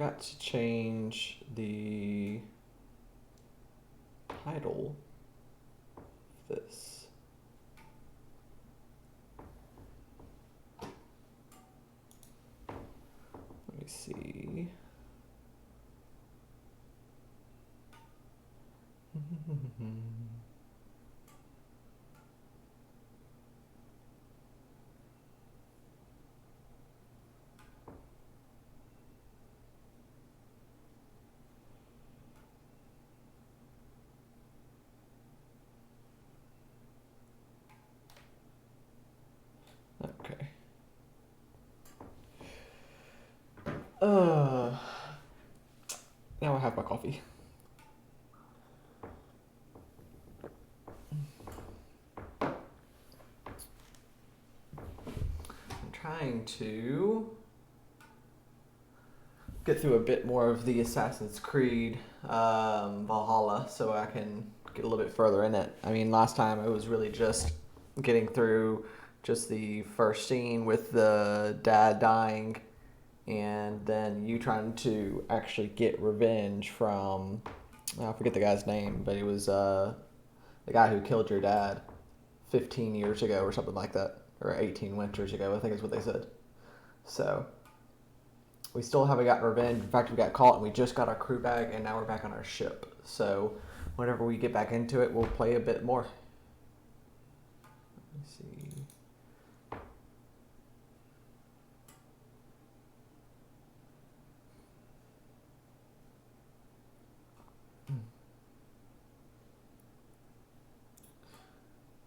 Got to change the title of this. Let me see. Okay. Now I have my coffee. I'm trying to get through a bit more of the Assassin's Creed Valhalla so I can get a little bit further in it. I mean, last time it was really just getting through just the first scene with the dad dying and then you trying to actually get revenge from, I forget the guy's name, but he was the guy who killed your dad 15 years ago or something like that, or 18 winters ago, I think is what they said. So we still haven't gotten revenge. In fact, we got caught and we just got our crew back and now we're back on our ship. So whenever we get back into it, we'll play a bit more. Let me see.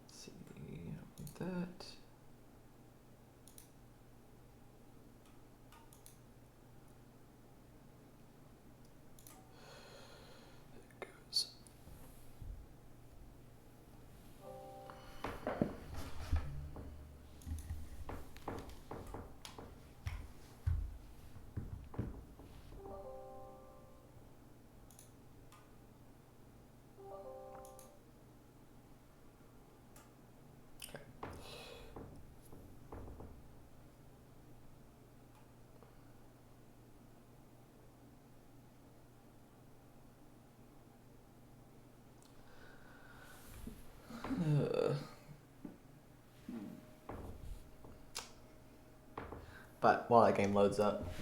Let's see that. But while that game loads up,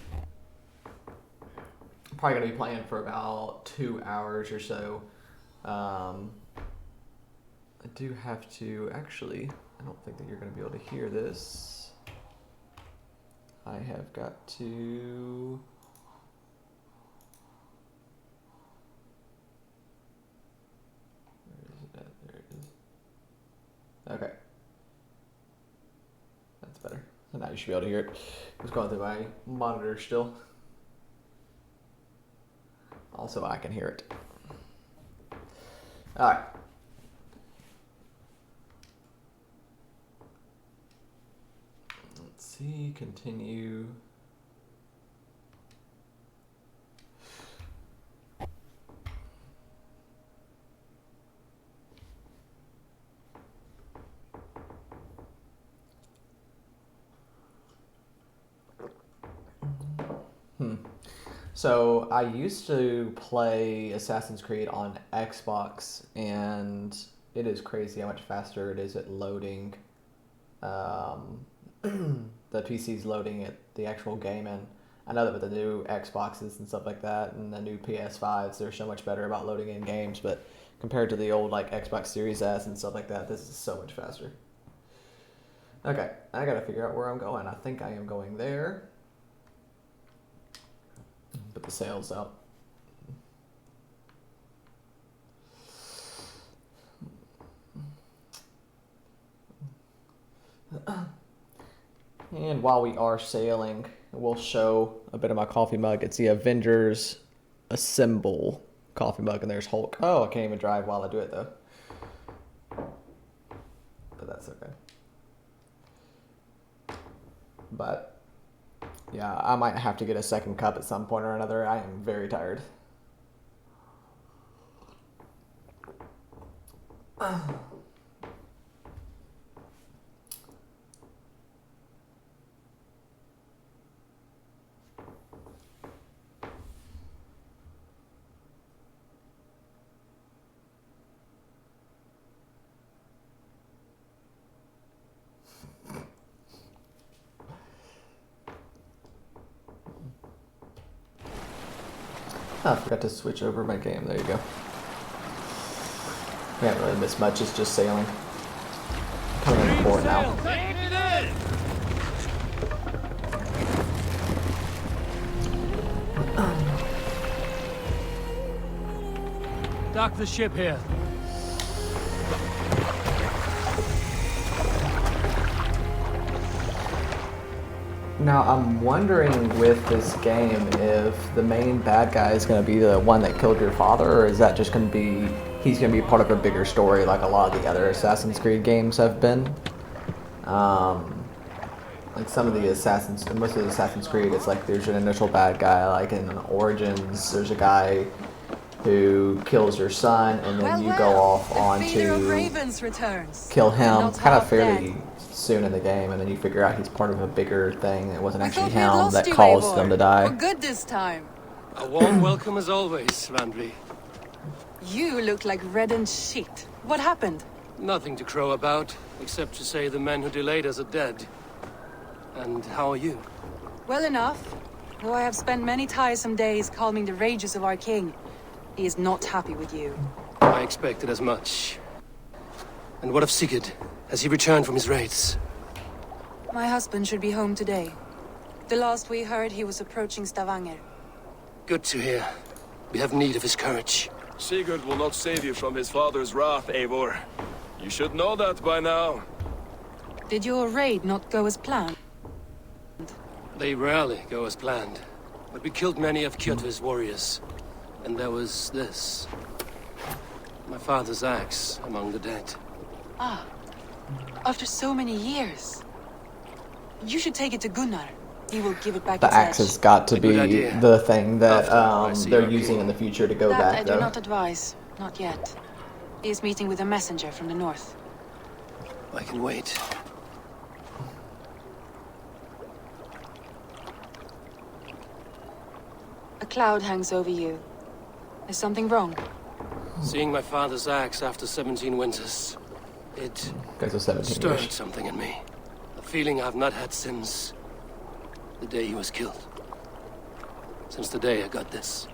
I'm probably going to be playing for about 2 hours or so. I do have to, actually, I don't think that you're going to be able to hear this. I have got to... Where is it at? There it is. Okay. That's better. So now you should be able to hear it. It's going through my monitor still. Also, I can hear it. Alright. Let's see, continue. So I used to play Assassin's Creed on Xbox, and it is crazy how much faster it is at loading. The PC's loading at the actual game, and I know that with the new Xboxes and stuff like that, and the new PS5s, they're so much better about loading in games. But compared to the old like Xbox Series S and stuff like that, this is so much faster. Okay, I gotta figure out where I'm going. I think I am going there. Put the sails out. And while we are sailing, we'll show a bit of my coffee mug. It's the Avengers Assemble coffee mug, and there's Hulk. Oh, I can't even drive while I do it, though. But that's okay. But, yeah, I might have to get a second cup at some point or another. I am very tired. Oh, I forgot to switch over my game. There you go. We haven't really missed much. It's just sailing. Coming in port now. Dock the ship here. Now, I'm wondering with this game if the main bad guy is going to be the one that killed your father, or is that just going to be, he's going to be part of a bigger story like a lot of the other Assassin's Creed games have been? Like some of the most of the Assassin's Creed, it's like there's an initial bad guy, like in Origins, there's a guy who kills your son, and then you go off on to kill him kind of fairly soon in the game, and then you figure out he's part of a bigger thing. It wasn't actually him that caused them to die. For good this time. A warm welcome as always, Randvi. You look like reddened shit. What happened? Nothing to crow about, except to say the men who delayed us are dead. And how are you? Well enough. Though I have spent many tiresome days calming the rages of our king, he is not happy with you. I expected as much. And what of Sigurd? Has he returned from his raids? My husband should be home today. The last we heard, he was approaching Stavanger. Good to hear. We have need of his courage. Sigurd will not save you from his father's wrath, Eivor. You should know that by now. Did your raid not go as planned? They rarely go as planned. But we killed many of Kjotve's warriors. And there was this. My father's axe among the dead. Ah. After so many years. You should take it to Gunnar. He will give it back The its axe edge. has got to be the thing that they're using king. in the future to go That back, I though. do not advise. Not yet. He is meeting with a messenger from the north. I can wait. A cloud hangs over you. Is something wrong? Seeing my father's axe after 17 winters. It Guys are 17 stirred years. something in me. A feeling I've not had since the day he was killed. Since the day I got this.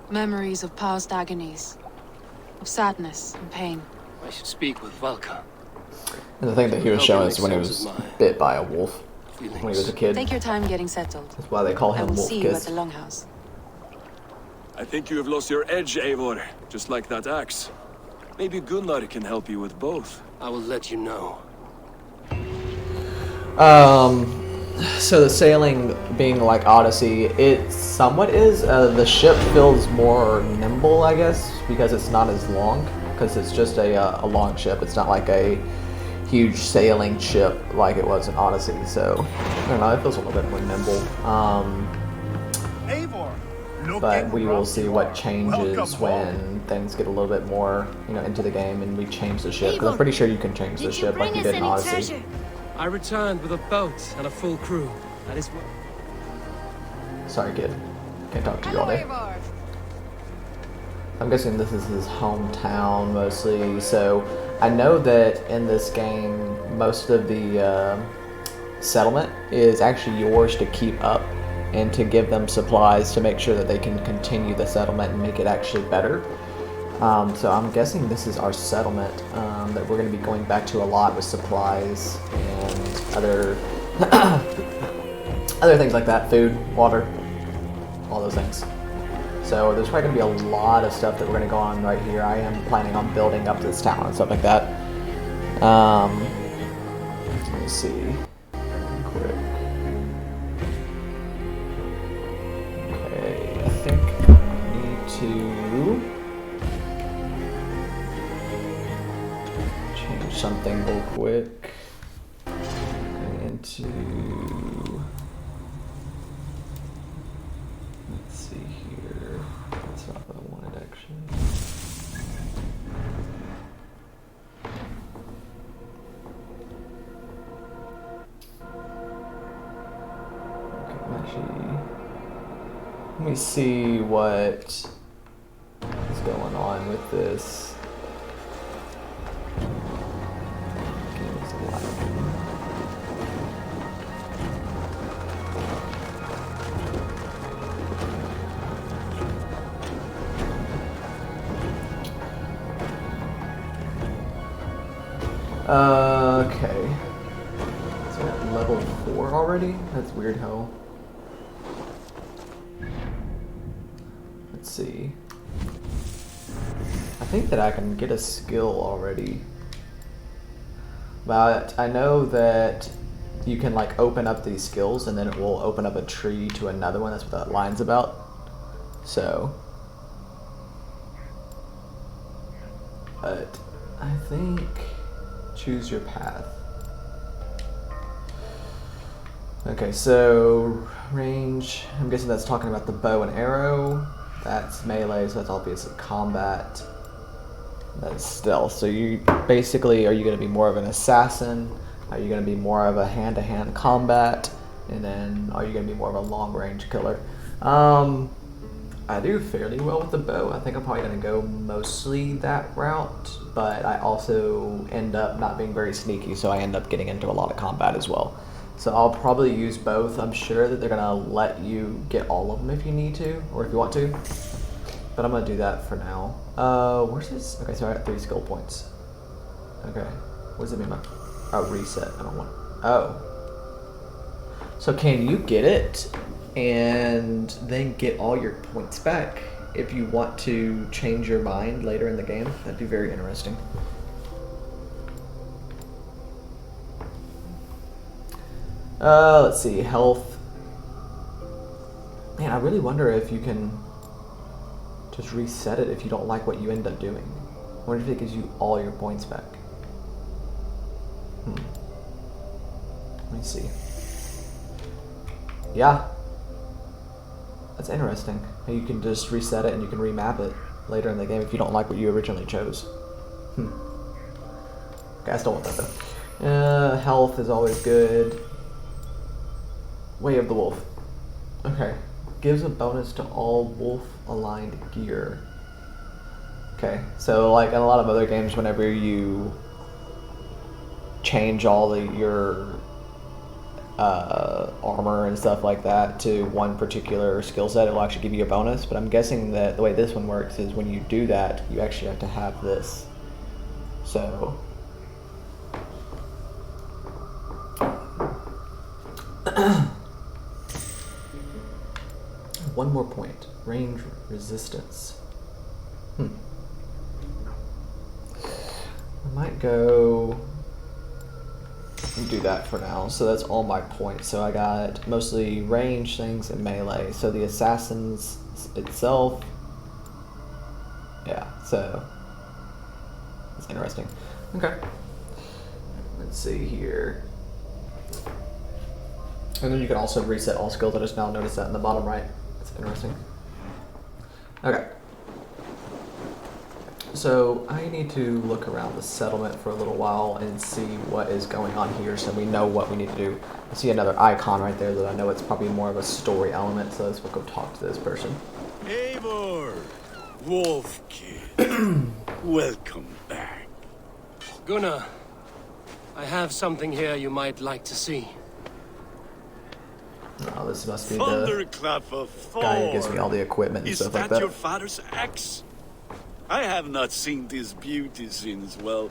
Memories of past agonies. Of sadness and pain. I should speak with Valka. And the thing that he was showing us when he was bit by a wolf when he was a kid. Take your time getting settled. That's why they call I him will Wolf see you at Kiss. the Longhouse. I think you have lost your edge, Eivor, just like that axe. Maybe Gunnar can help you with both. I will let you know. So the sailing being like Odyssey, it somewhat is. The ship feels more nimble, I guess, because it's not as long. Because it's just a long ship. It's not like a huge sailing ship like it was in Odyssey. So I don't know. It feels a little bit more nimble. But we will see what changes when things get a little bit more, into the game and we change the ship. 'Cause I'm pretty sure you can change the ship like you did in Odyssey. I returned with a boat and a full crew. That is what... Sorry, kid. Can't talk to you all day. I'm guessing this is his hometown mostly. So I know that in this game, most of the settlement is actually yours to keep up and to give them supplies to make sure that they can continue the settlement and make it actually better. So I'm guessing this is our settlement that we're going to be going back to a lot with supplies and other other things like that, food, water, all those things. So there's probably going to be a lot of stuff that we're going to go on right here. I am planning on building up this town and stuff like that. Let me see. Quick. Okay, I think I need to change something real quick. Going into... Let's see here. That's not what I wanted actually. Okay, actually, let me see what is going on with this. Game's lagging. Okay. Is that level 4 already? That's weird how. Let's see. I think that I can get a skill already. But I know that you can like open up these skills and then it will open up a tree to another one. That's what that line's about. So. But I think choose your path. Okay, so range, I'm guessing that's talking about the bow and arrow. That's melee, so that's obviously combat. That's stealth. So you basically, are you going to be more of an assassin? Are you going to be more of a hand-to-hand combat? And then are you going to be more of a long-range killer? I do fairly well with the bow. I think I'm probably going to go mostly that route, but I also end up not being very sneaky, so I end up getting into a lot of combat as well. So I'll probably use both. I'm sure that they're going to let you get all of them if you need to, or if you want to. But I'm going to do that for now. Where's this? Okay, so I got 3 skill points. Okay. What does it mean by reset? I don't want. Oh. So can you get it and then get all your points back if you want to change your mind later in the game? That'd be very interesting. Let's see, health. Man, I really wonder if you can just reset it if you don't like what you end up doing. I wonder if it gives you all your points back. Let me see. Yeah. That's interesting. You can just reset it and you can remap it later in the game if you don't like what you originally chose. Okay, I still want that though. Health is always good. Way of the Wolf. Okay. Gives a bonus to all wolf-aligned gear. Okay, so like in a lot of other games, whenever you change all your armor and stuff like that to one particular skill set, it'll actually give you a bonus. But I'm guessing that the way this one works is when you do that, you actually have to have this. So. One more point. Range resistance. I might go and do that for now. So that's all my points. So I got mostly range things and melee. So the assassins itself. Yeah, so that's interesting. Okay. Let's see here. And then you can also reset all skills. I just now noticed that in the bottom right. That's interesting. Okay. So I need to look around the settlement for a little while and see what is going on here so we know what we need to do. I see another icon right there that I know it's probably more of a story element, so let's go talk to this person. Eivor, Wolf Kid, welcome back. Gunnar, I have something here you might like to see. Oh, this must be Thunderclap of the guy who gives me all the equipment and stuff like that. Is that your father's axe? I have not seen this beauty since, well,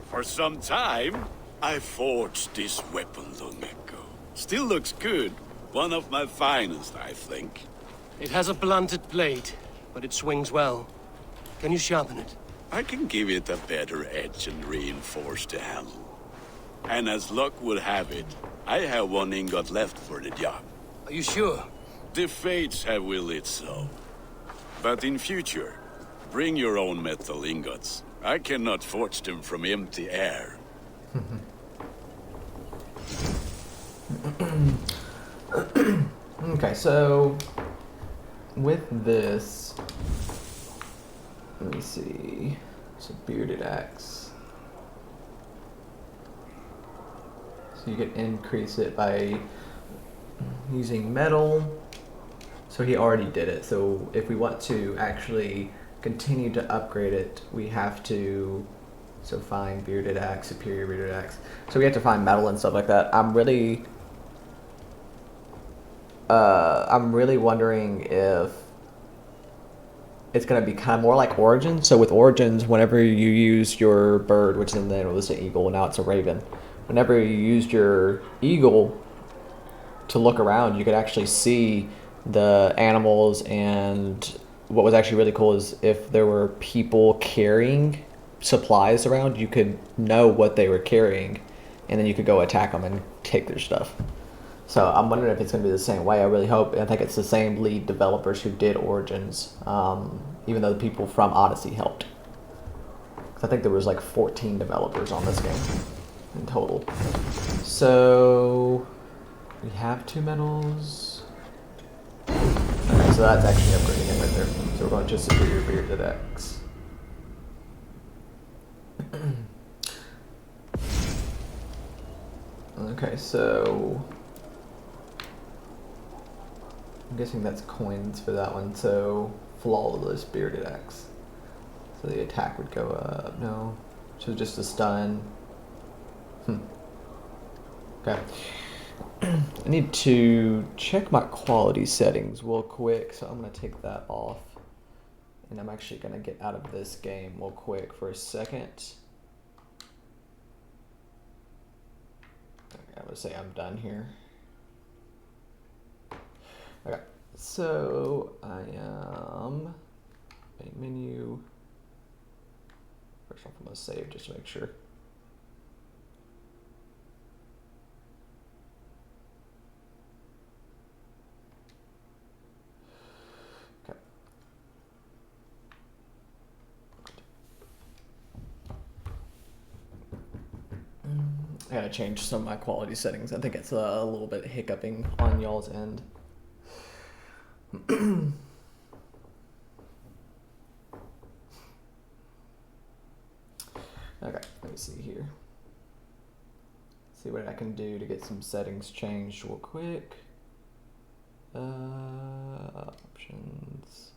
for some time. I forged this weapon long ago. Still looks good. One of my finest, I think. It has a blunted blade, but it swings well. Can you sharpen it? I can give it a better edge and reinforce the handle. And as luck would have it, I have one ingot left for the job. Are you sure? The fates have willed it so. But in future, bring your own metal ingots. I cannot forge them from empty air. Okay, so with this, let me see. It's a bearded axe. So you can increase it by using metal. So he already did it. So if we want to actually continue to upgrade it, we have to find bearded axe, superior bearded axe. So we have to find metal and stuff like that. I'm really wondering if it's going to be kind of more like Origins. So with Origins, whenever you use your bird, which then it was an eagle, now it's a raven. Whenever you used your eagle to look around, you could actually see the animals, and what was actually really cool is if there were people carrying supplies around, you could know what they were carrying, and then you could go attack them and take their stuff. So I'm wondering if it's going to be the same way. I really hope. I think it's the same lead developers who did Origins, even though the people from Odyssey helped. I think there was like 14 developers on this game in total. So we have 2 medals. Okay, so that's actually upgrading it right there. So we're going to Superior Bearded X. Okay, so I'm guessing that's coins for that one. So Flawless Bearded Axe. So the attack would go up. No, so just a stun. Okay. I need to check my quality settings real quick, so I'm gonna take that off, and I'm actually gonna get out of this game real quick for a second. Okay, I'm gonna say I'm done here. Okay, so I am main menu. First off, I'm gonna save just to make sure. Okay. I gotta change some of my quality settings. I think it's a little bit hiccuping on y'all's end. Okay, let me see here. See what I can do to get some settings changed real quick. Options,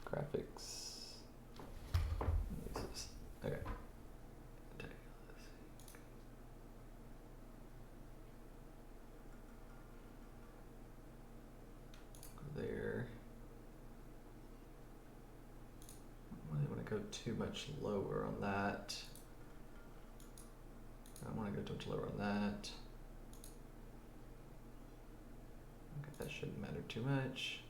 graphics. Okay. There. I don't really want to go too much lower on that. I don't want to go too much lower on that. Okay, that shouldn't matter too much.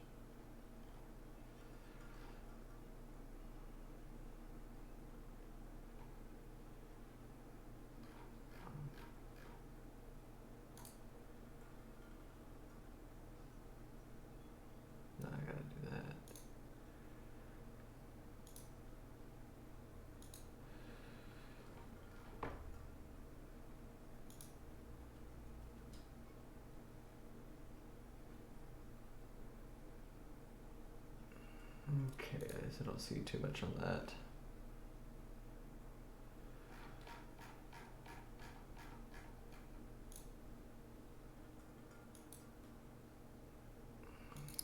No, I gotta do that. Okay, so I don't see too much on that.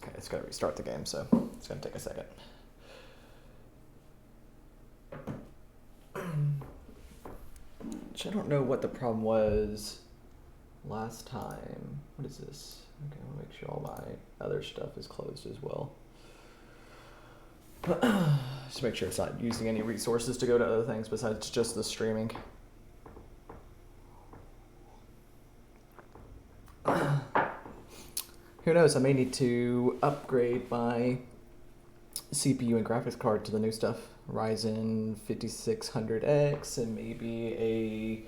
Okay, it's gotta restart the game, so it's gonna take a second. Which I don't know what the problem was last time. What is this? Okay, I wanna make sure all my other stuff is closed as well. Just make sure it's not using any resources to go to other things besides just the streaming. Who knows, I may need to upgrade my CPU and graphics card to the new stuff. Ryzen 5600X and maybe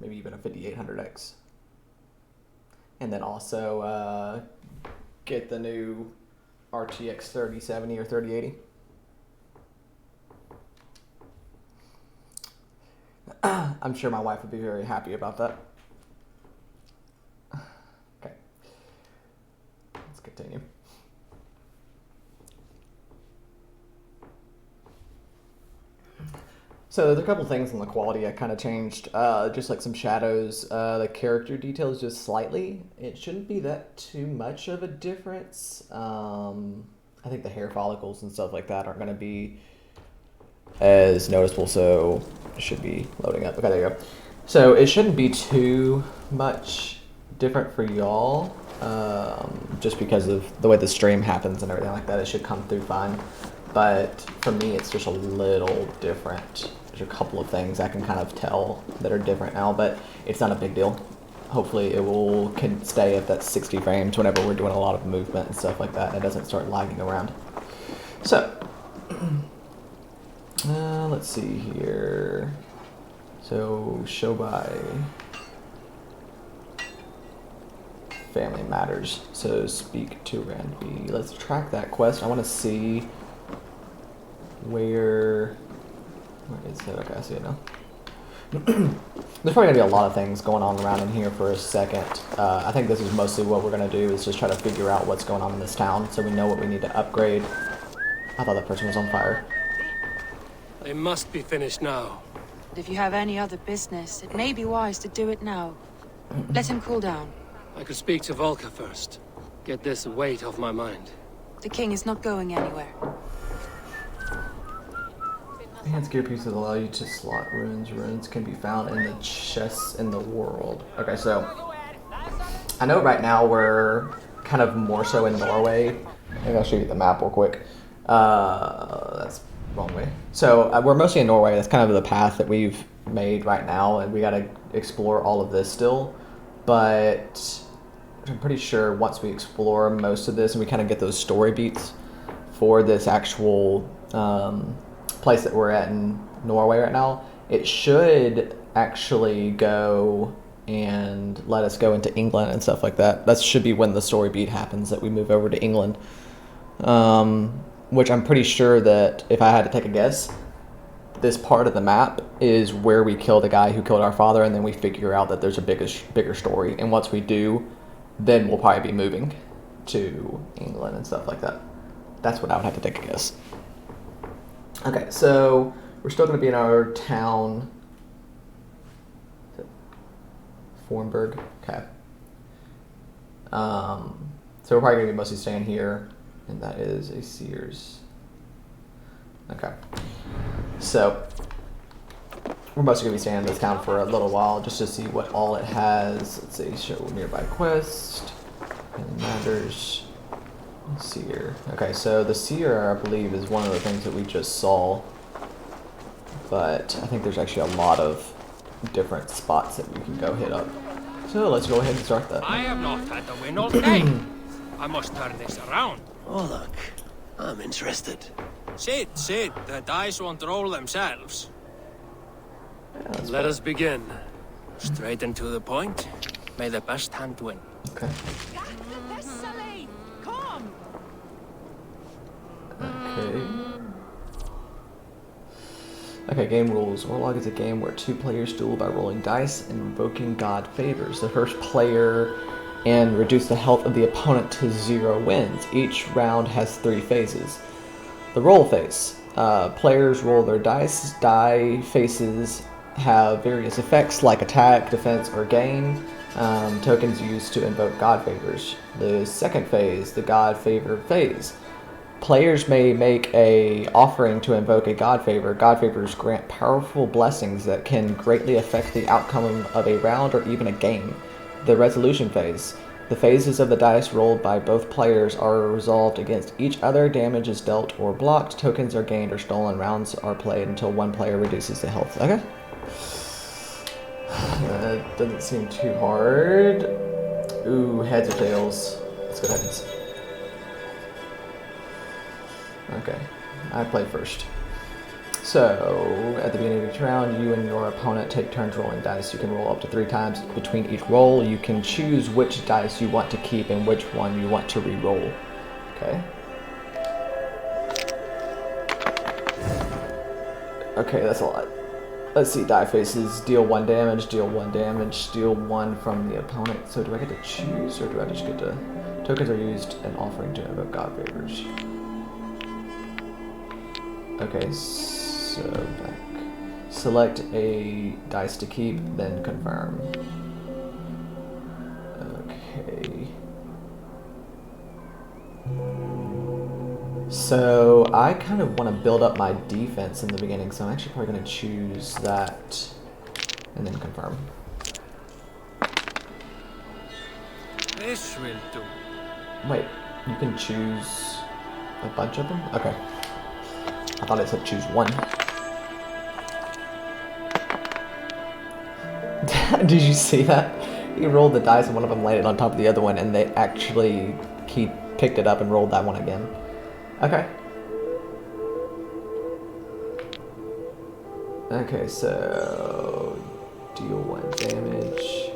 maybe even a 5800X. And then also get the new RTX 3070 or 3080. I'm sure my wife would be very happy about that. Okay. Let's continue. So there's a couple things in the quality I kind of changed, just like some shadows, the character details just slightly. It shouldn't be that too much of a difference. I think the hair follicles and stuff like that aren't going to be as noticeable, so it should be loading up. Okay, there you go. So it shouldn't be too much different for y'all. just because of the way the stream happens and everything like that. It should come through fine. But for me, it's just a little different. There's a couple of things I can kind of tell that are different now, but it's not a big deal. Hopefully it can stay at that 60 frames whenever we're doing a lot of movement and stuff like that, and it doesn't start lagging around. So, let's see here. So, show by family matters. So, speak to Rand B. Let's track that quest. I want to see where is it? Okay, I see it now. There's probably going to be a lot of things going on around in here for a second. I think this is mostly what we're going to do is just try to figure out what's going on in this town so we know what we need to upgrade. I thought that person was on fire. They must be finished now. But if you have any other business, it may be wise to do it now. Let him cool down. I could speak to Volka first. Get this weight off my mind. The king is not going anywhere. Enhanced gear pieces allow you to slot runes. Runes can be found in the chests in the world. Okay, so I know right now we're kind of more so in Norway. Maybe I'll show you the map real quick. That's the wrong way. So we're mostly in Norway. That's kind of the path that we've made right now, and we got to explore all of this still. But I'm pretty sure once we explore most of this and we kind of get those story beats for this actual place that we're at in Norway right now, it should actually go and let us go into England and stuff like that. That should be when the story beat happens, that we move over to England. Which I'm pretty sure that if I had to take a guess, this part of the map is where we kill the guy who killed our father, and then we figure out that there's a bigger story. And once we do, then we'll probably be moving to England and stuff like that. That's what I would have to take a guess. Okay, so we're still going to be in our town. Fornburg. Okay. So we're probably going to be mostly staying here, and that is a Sears. Okay. So we're mostly going to be staying in this town for a little while just to see what all it has. Let's see, show nearby quest. Really matters. Seer. Okay, so the Seer, I believe, is one of the things that we just saw. But I think there's actually a lot of different spots that we can go hit up. So let's go ahead and start that. I have not had a win all day. I must turn this around. Oh, look. I'm interested. Sit. The dice won't roll themselves. Yeah, Let us begin. Straight and to the point. May the best hand win. Okay. Okay, game rules. Warlock is a game where two players duel by rolling dice and invoking god favors. The first player and reduce the health of the opponent to 0 wins. Each round has 3 phases. The roll phase. Players roll their dice. Die faces have various effects like attack, defense, or gain. Tokens used to invoke god favors. The second phase, the god favor phase. Players may make a offering to invoke a god favor. God favors grant powerful blessings that can greatly affect the outcome of a round or even a game. The resolution phase. The phases of the dice rolled by both players are resolved against each other. Damage is dealt or blocked. Tokens are gained or stolen. Rounds are played until one player reduces the health. Okay. That doesn't seem too hard. Ooh, heads or tails. Let's go heads. Okay, I play first. So, at the beginning of each round, you and your opponent take turns rolling dice. You can roll up to 3 times. Between each roll, you can choose which dice you want to keep and which one you want to re-roll. Okay. Okay, that's a lot. Let's see, die faces. Deal 1 damage, deal 1 damage, steal 1 from the opponent. So do I get to choose, or do I just get to... Tokens are used in offering to invoke god favors. Okay, so back. Select a dice to keep, then confirm. Okay. So I kind of want to build up my defense in the beginning, so I'm actually probably going to choose that and then confirm. This will do. Wait, you can choose a bunch of them? Okay. I thought it said choose one. Did you see that? He rolled the dice and one of them landed on top of the other one, and he picked it up and rolled that one again. Okay. Okay, so deal 1 damage.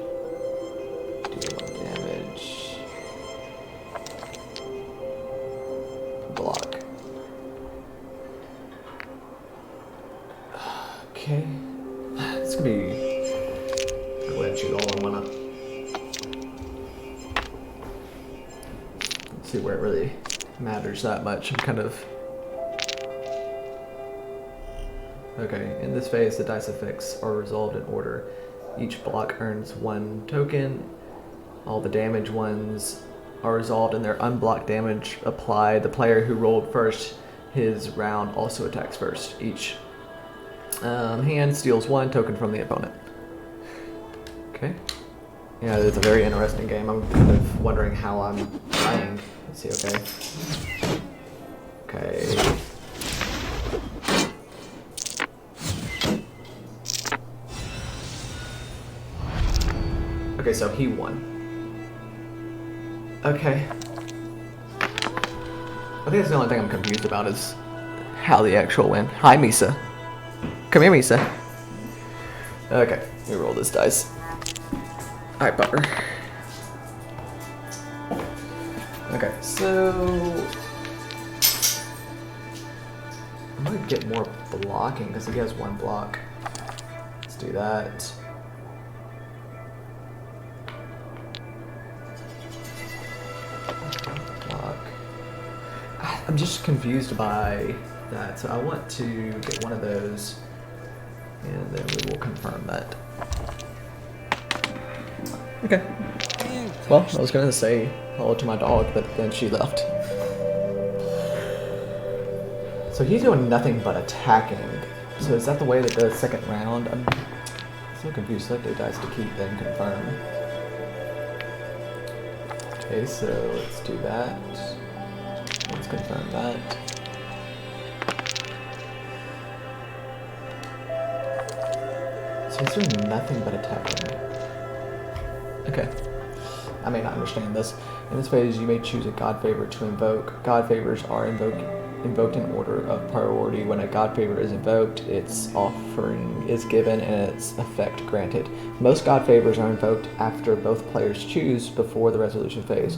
Deal 1 damage. Block. Okay. It's gonna be. Go ahead and shoot all in one up. Let's see where it really matters that much. I'm kind of. Okay, in this phase, the dice effects are resolved in order. Each block earns 1 token. All the damage ones are resolved and their unblocked damage applied. The player who rolled first his round also attacks first. Each hand steals 1 token from the opponent. Okay. Yeah, it's a very interesting game. I'm kind of wondering how I'm playing. Let's see, okay. Okay. Okay, so he won. Okay. I think that's the only thing I'm confused about is how the actual win. Hi, Misa. Come here, Misa. Okay, let me roll this dice. Alright, Butler. Okay, so I might get more blocking because he has 1 block. Let's do that. I'm just confused by that, so I want to get one of those, and then we will confirm that. Okay. Well, I was gonna say hello to my dog, but then she left. So he's doing nothing but attacking. So is that the way that the second round? I'm so confused. Select a dice to keep, then confirm. Okay, so let's do that. Let's confirm that. So he's doing nothing but attacking. Okay. I may not understand this. In this phase, you may choose a god favor to invoke. God favors are invoked in order of priority. When a god favor is invoked, its offering is given and its effect granted. Most god favors are invoked after both players choose before the resolution phase,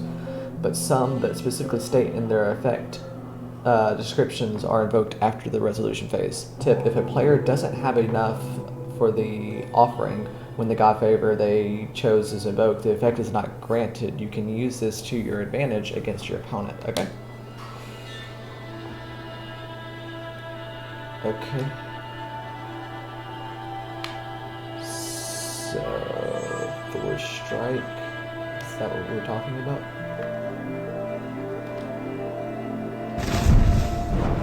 but some that specifically state in their effect descriptions are invoked after the resolution phase. Tip: if a player doesn't have enough for the offering when the god favor they chose is invoked, the effect is not granted. You can use this to your advantage against your opponent. Okay. Okay. So, Thor Strike. Is that what we were talking about?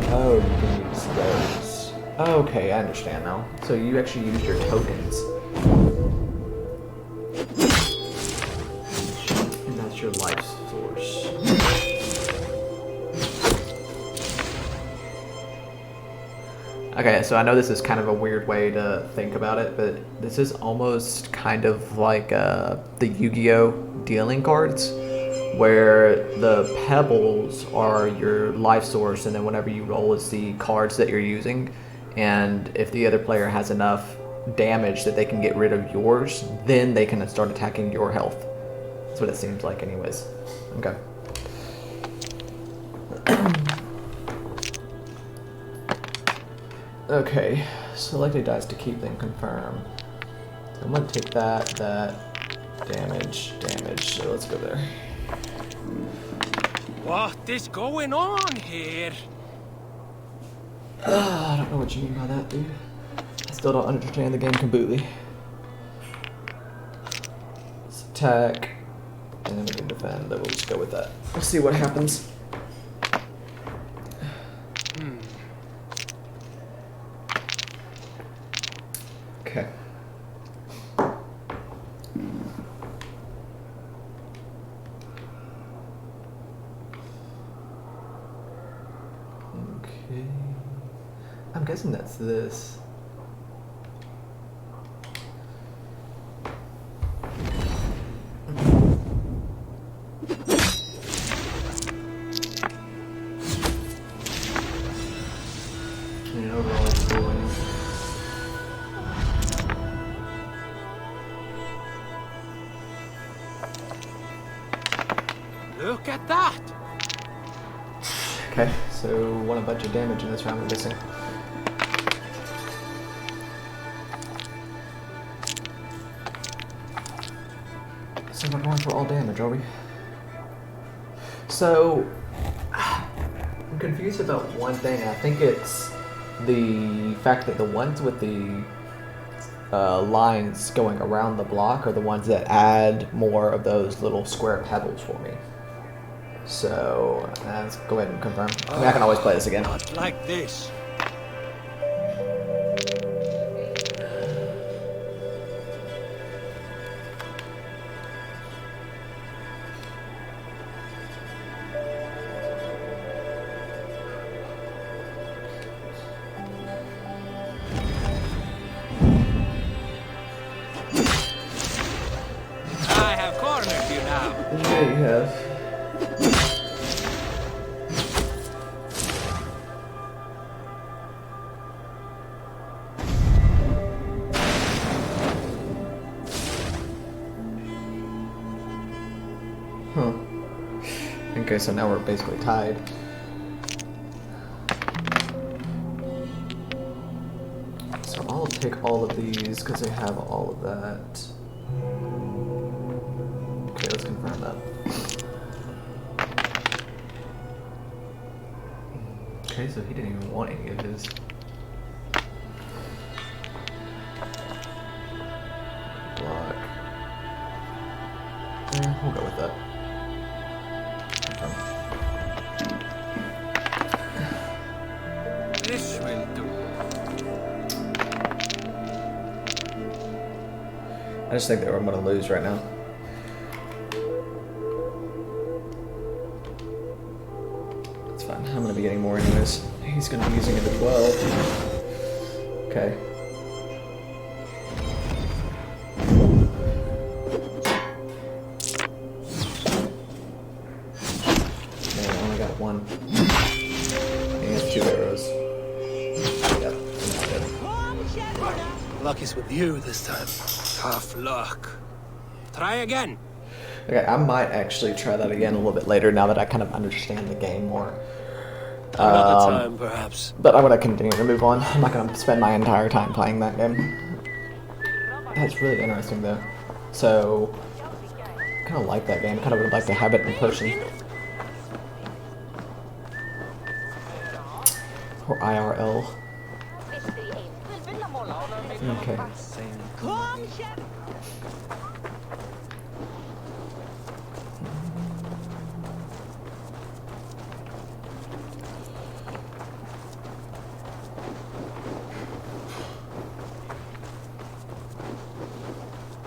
Oh, you can use those. Okay, I understand now. So you actually use your tokens. And that's your life source. Okay, so I know this is kind of a weird way to think about it, but this is almost kind of like the Yu-Gi-Oh! Dealing cards, where the pebbles are your life source, and then whenever you roll, it's the cards that you're using. And if the other player has enough damage that they can get rid of yours, then they can start attacking your health. That's what it seems like anyways. Okay. Okay, select a dice to keep, then confirm. So I'm gonna take that, damage, so let's go there. What is going on here? I don't know what you mean by that, dude. I still don't understand the game completely. Let's attack, and then we can defend, then we'll just go with that. Let's see what happens. Okay. Okay. I'm guessing that's this. And overall cooling. Look at that! Okay, so won a bunch of damage in this round, I'm guessing. So we're going for all damage, are we? So, I'm confused about one thing. I think it's the fact that the ones with the lines going around the block are the ones that add more of those little square pebbles for me. So, let's go ahead and confirm. I mean, I can always play this again. Not like this. I have cornered you now. Yeah, you have. Huh. Okay, so now we're basically tied. So I'll take all of these because they have all of that. Okay, let's confirm that. Okay, so he didn't even want any of his. Block. Yeah, we'll go with that. This will do. I just think that I'm gonna lose right now. It's fine. I'm gonna be getting more anyways. He's gonna be using it as well. Okay. Man, I only got one. And 2 arrows. Yep, I'm not dead. Luck is with you this time. Tough luck. Try again. Okay, I might actually try that again a little bit later now that I kind of understand the game more. Another time, perhaps. But I'm gonna continue to move on. I'm not gonna spend my entire time playing that game. That's really interesting though. So, I kind of like that game. Kind of would like to have it in person. Or IRL. Okay.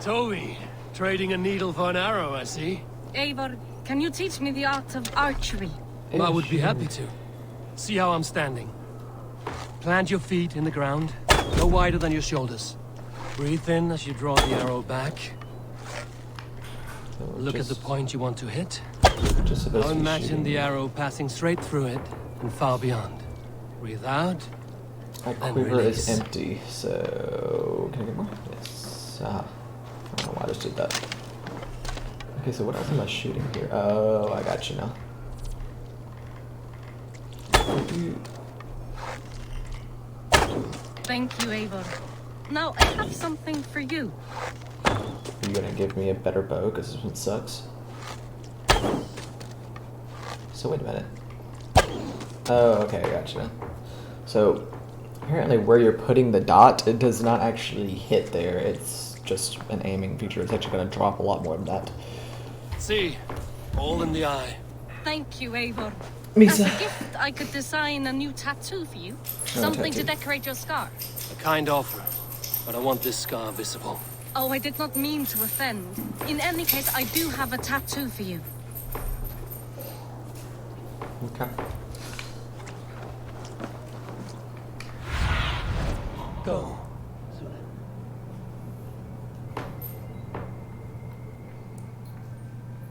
Toby, trading a needle for an arrow, I see. Eivor, can you teach me the art of archery? I would be happy to. See how I'm standing. Plant your feet in the ground, no wider than your shoulders. Breathe in as you draw the arrow back. Look at the point you want to hit. Just Now imagine the arrow passing straight through it and far beyond. Breathe out. My and quiver is release. empty, so can I get more? Yes. I don't know why I just did that. Okay, so what else am I shooting here? Oh, I got you now. Thank you, Eivor. Now I have something for you. Are you gonna give me a better bow because this one sucks? So wait a minute. Oh, okay, I gotcha. So apparently where you're putting the dot, it does not actually hit there. It's just an aiming feature. It's actually gonna drop a lot more than that. See, all in the eye. Thank you, Eivor. Misa. As a gift, I could design a new tattoo for you. Something to tattoo. decorate your scar. A kind offer, but I want this scar visible. Oh, I did not mean to offend. In any case, I do have a tattoo for you. Okay. go.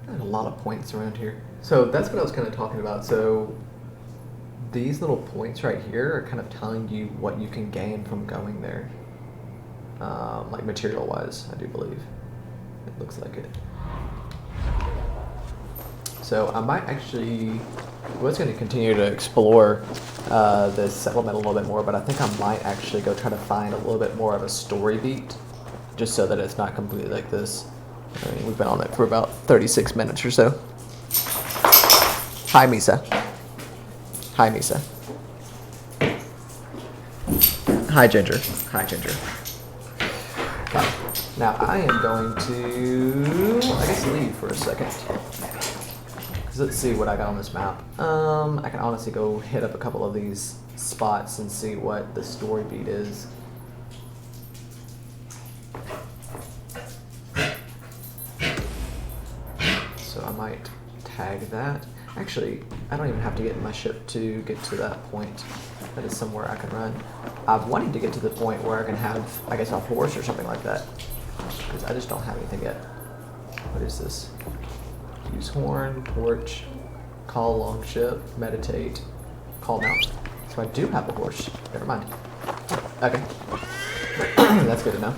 There's a lot of points around here. So that's what I was kind of talking about. So these little points right here are kind of telling you what you can gain from going there. Like material-wise, I do believe. It looks like it. So I might actually, I was going to continue to explore this settlement a little bit more, but I think I might actually go try to find a little bit more of a story beat, just so that it's not completely like this. I mean, we've been on it for about 36 minutes or so. Hi, Misa. Hi, Misa. Hi, Ginger. Hi, Ginger. Okay. Now I am going to, I guess, leave for a second. Let's see what I got on this map. I can honestly go hit up a couple of these spots and see what the story beat is. So I might tag that. Actually, I don't even have to get in my ship to get to that point. That is somewhere I can run. I've wanted to get to the point where I can have, I guess, a horse or something like that. Because I just don't have anything yet. What is this? Use horn, torch, call longship, meditate, call mount. So I do have a horse. Never mind. Okay. That's good to know.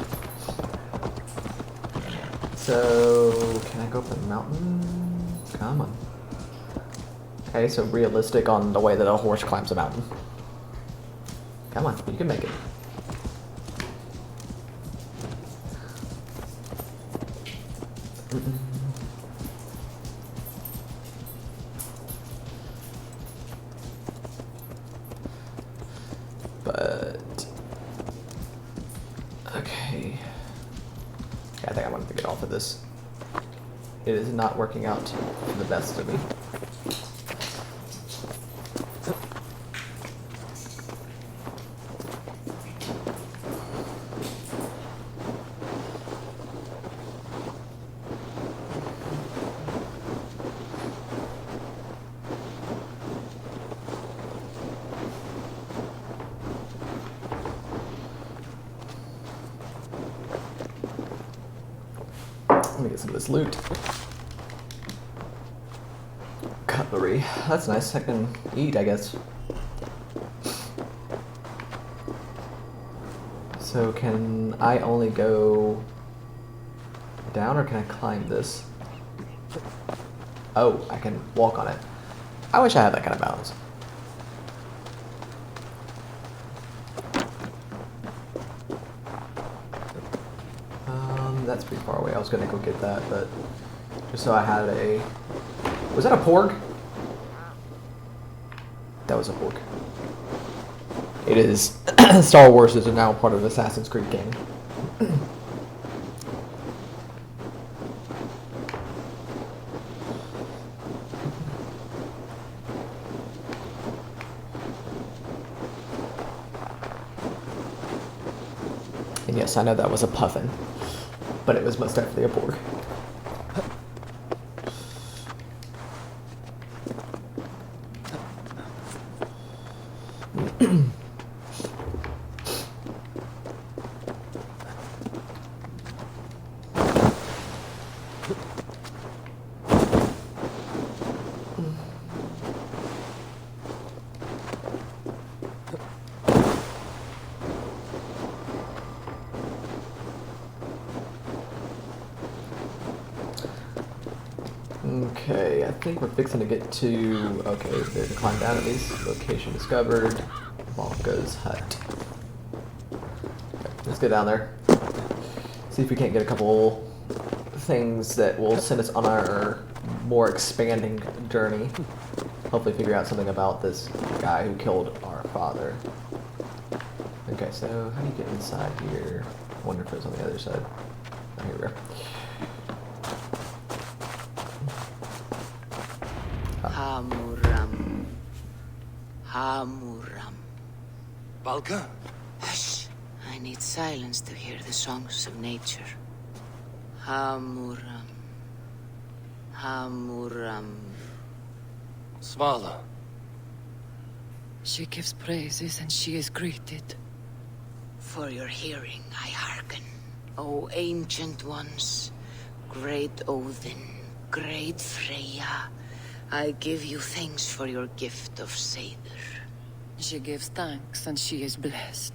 So, can I go up the mountain? Come on. Okay, so realistic on the way that a horse climbs a mountain. Come on, you can make it. But okay, yeah, I think I wanted to get off of this. It is not working out for the best of me. Let me get some of this loot. Cutlery. That's nice. I can eat, I guess. So can I only go down or can I climb this? Oh, I can walk on it. I wish I had that kind of balance. That's pretty far away. I was gonna go get that, but just so I had a... Was that a porg? That was a porg. It is... Star Wars is now part of Assassin's Creed game. And yes, I know that was a puffin. But it was most definitely a porg. Okay, I think we're fixing to get to... Okay, there's a climb down at least. Location discovered. Bonka's hut. Okay, let's go down there. See if we can't get a couple things that will send us on our more expanding journey. Hopefully figure out something about this guy who killed our father. Okay, so how do you get inside here? I wonder if it's on the other side. Oh, here we are. Hamuram. Hamuram. Valka? Hush. I need silence to hear the songs of nature. Hamuram. Hamuram. Svala. She gives praises and she is greeted. For your hearing, I hearken. O ancient ones, great Odin, great Freya, I give you thanks for your gift of Seiður. She gives thanks and she is blessed.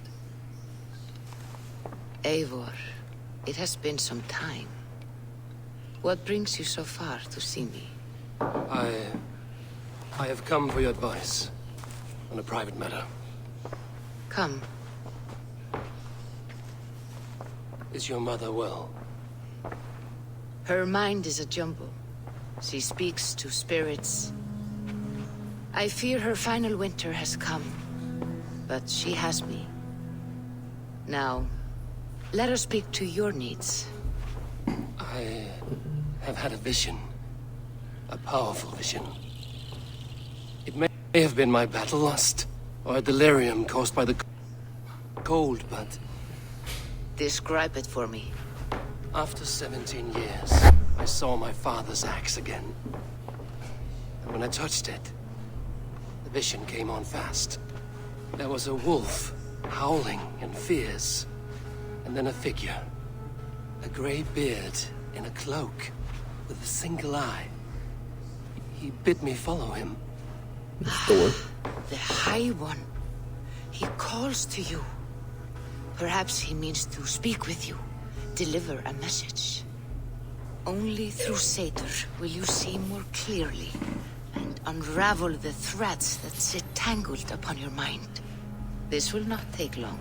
Eivor, it has been some time. What brings you so far to see me? I have come for your advice on a private matter. Come. Is your mother well? Her mind is a jumble. She speaks to spirits. I fear her final winter has come, but she has me. Now, let her speak to your needs. I have had a vision. A powerful vision. It may have been my battle lust, or a delirium caused by the cold, but Describe it for me. after 17 years, I saw my father's axe again. And when I touched it, the vision came on fast. There was a wolf, howling and fierce, and then a figure. A grey beard in a cloak, with a single eye. He bid me follow him. Thor. The High One. He calls to you. Perhaps he means to speak with you, deliver a message. Only through Seiður will you see more clearly and unravel the threads that sit tangled upon your mind. This will not take long.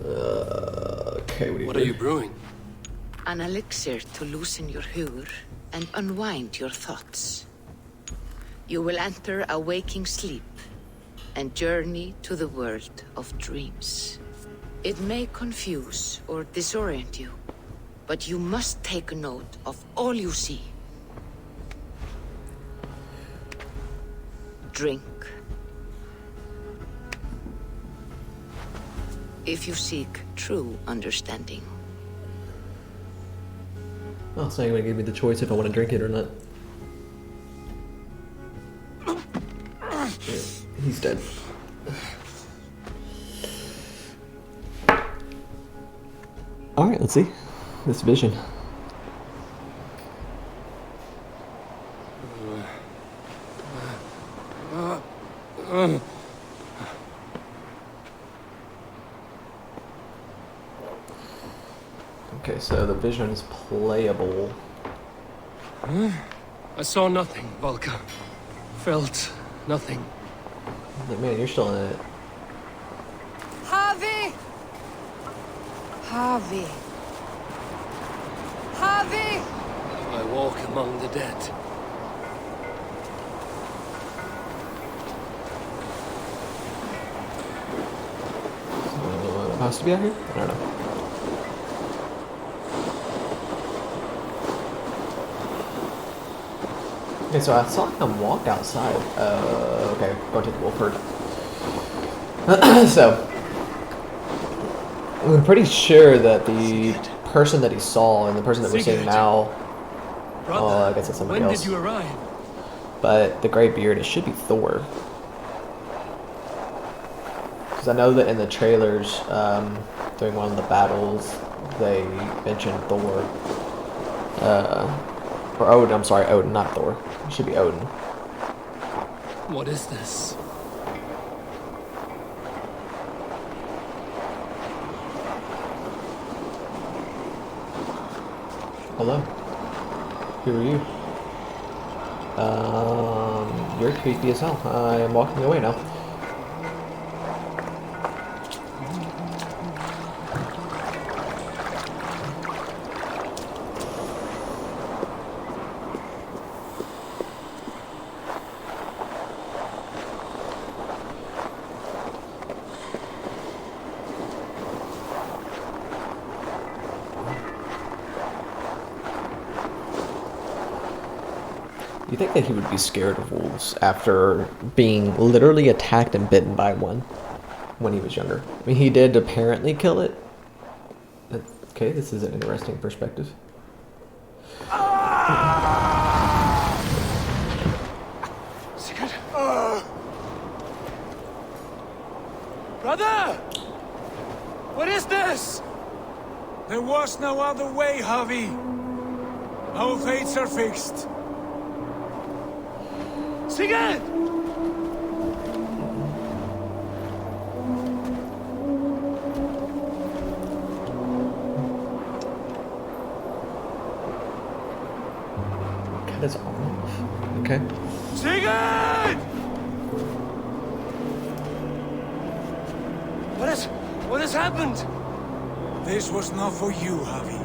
Okay, What are you brewing? An elixir to loosen your hugur and unwind your thoughts. You will enter a waking sleep and journey to the world of dreams. It may confuse or disorient you, but you must take note of all you see. Drink. If you seek true understanding. Oh, so you're gonna give me the choice if I want to drink it or not. Yeah, he's dead. Alright, let's see. This vision. Okay, so the vision's playable. I saw nothing, Volka. Felt nothing. Like, man, you're still in it. Harvey! Harvey! Harvey! I walk among the dead. So, supposed to be out here? I don't know. Okay, so I saw him walk outside. Okay, go take the wolf herd. So, I'm pretty sure that the person that he saw and the person that we're seeing now, I guess it's somebody else. When did you arrive? But the gray beard, it should be Thor. Because I know that in the trailers, during one of the battles, they mentioned Thor. Or Odin, I'm sorry, Odin, not Thor. It should be Odin. What is this? Hello. Who are you? You're creepy as hell. I am walking away now. You think that he would be scared of wolves after being literally attacked and bitten by one when he was younger? I mean, he did apparently kill it. Okay, this is an interesting perspective. Brother! What is this? There was no other way, Javi. Our fates are fixed. Sigurd! Cut his arm off. Okay. Sigurd! What has happened? This was not for you, Javi.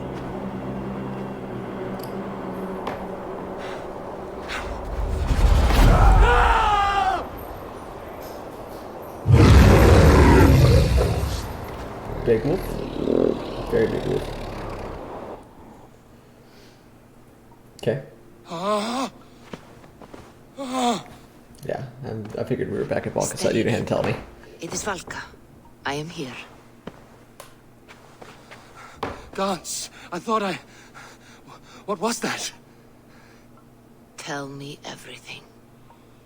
Big wolf. Very big wolf. Okay. Yeah, and I figured we were back at Balkans, so you didn't tell me. It is Valka. I am here. Gods, I thought I... What was that? Tell me everything.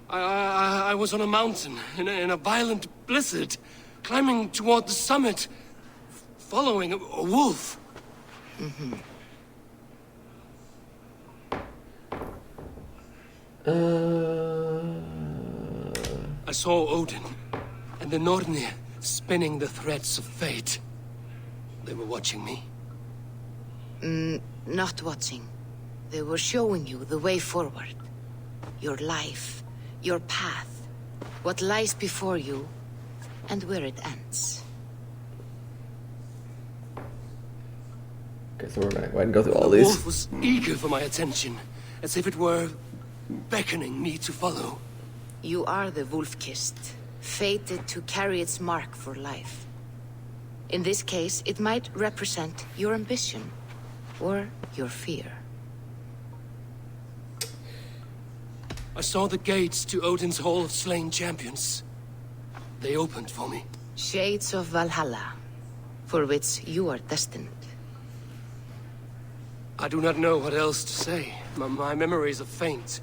I was on a mountain in a violent blizzard, climbing toward the summit, following a wolf. I saw Odin and the Nornir spinning the threads of fate. They were watching me. Not watching. They were showing you the way forward. Your life, your path, what lies before you, and where it ends. Okay, so we're gonna go ahead and go through all The these. wolf was eager for my attention, as if it were beckoning me to follow. You are the wolf-kissed, fated to carry its mark for life. In this case, it might represent your ambition, or your fear. I saw the gates to Odin's Hall of Slain Champions. They opened for me. Shades of Valhalla, for which you are destined. I do not know what else to say. My memories are faint,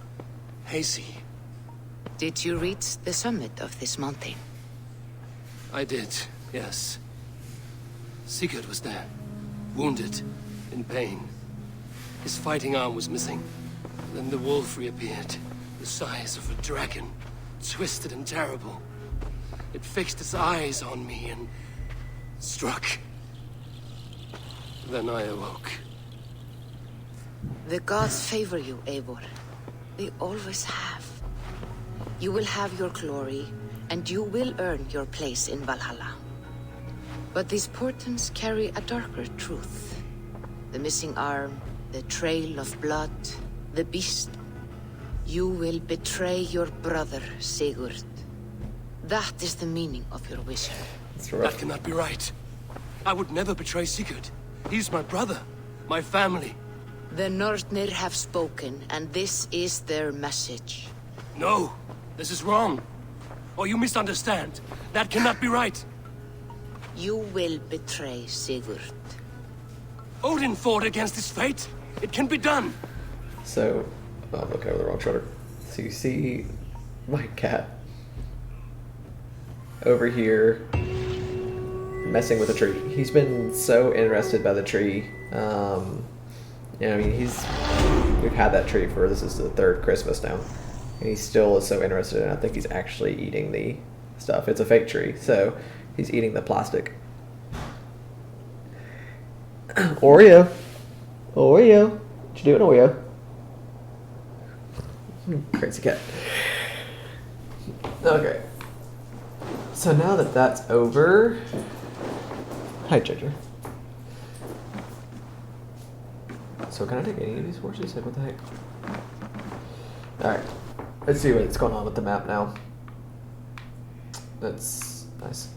hazy. Did you reach the summit of this mountain? I did, yes. Sigurd was there, wounded, in pain. His fighting arm was missing. Then the wolf reappeared, the size of a dragon, twisted and terrible. It fixed its eyes on me and struck. Then I awoke. The gods favor you, Eivor. They always have. You will have your glory, and you will earn your place in Valhalla. But these portents carry a darker truth. The missing arm, the trail of blood, the beast. You will betray your brother, Sigurd. That is the meaning of your vision. That cannot be right. I would never betray Sigurd. He's my brother, my family. The Nornir have spoken, and this is their message. No, this is wrong. Or you misunderstand. That cannot be right. You will betray Sigurd. Odin fought against his fate. It can be done. So, oh, I'm looking over the wrong shoulder. So you see my cat over here messing with a tree. He's been so interested by the tree. Yeah, I mean, we've had that tree for, this is the third Christmas now. And he still is so interested in it. I think he's actually eating the stuff. It's a fake tree, so he's eating the plastic. Oreo. Oreo. What you doing, Oreo? Crazy cat. Okay. So now that that's over... Hi, Ginger. So can I take any of these horses? Like, what the heck? Alright. Let's see what's going on with the map now. That's nice.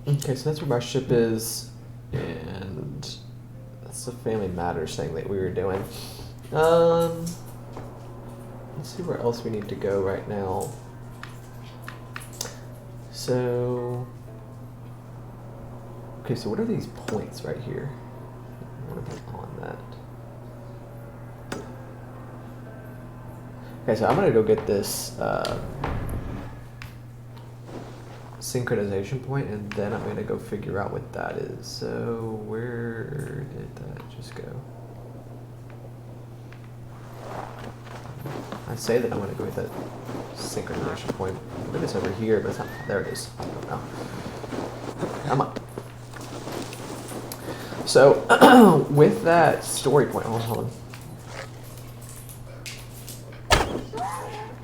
Okay, so that's where my ship is. And that's the Family Matters thing that we were doing. Let's see where else we need to go right now. So... Okay, so what are these points right here? I want to be on that. Okay, so I'm gonna go get this synchronization point, and then I'm gonna go figure out what that is. So where did that just go? I say that I'm gonna go get that synchronization point. I think it's over here, but it's not. There it is. Oh, come on. So with that story point, hold on.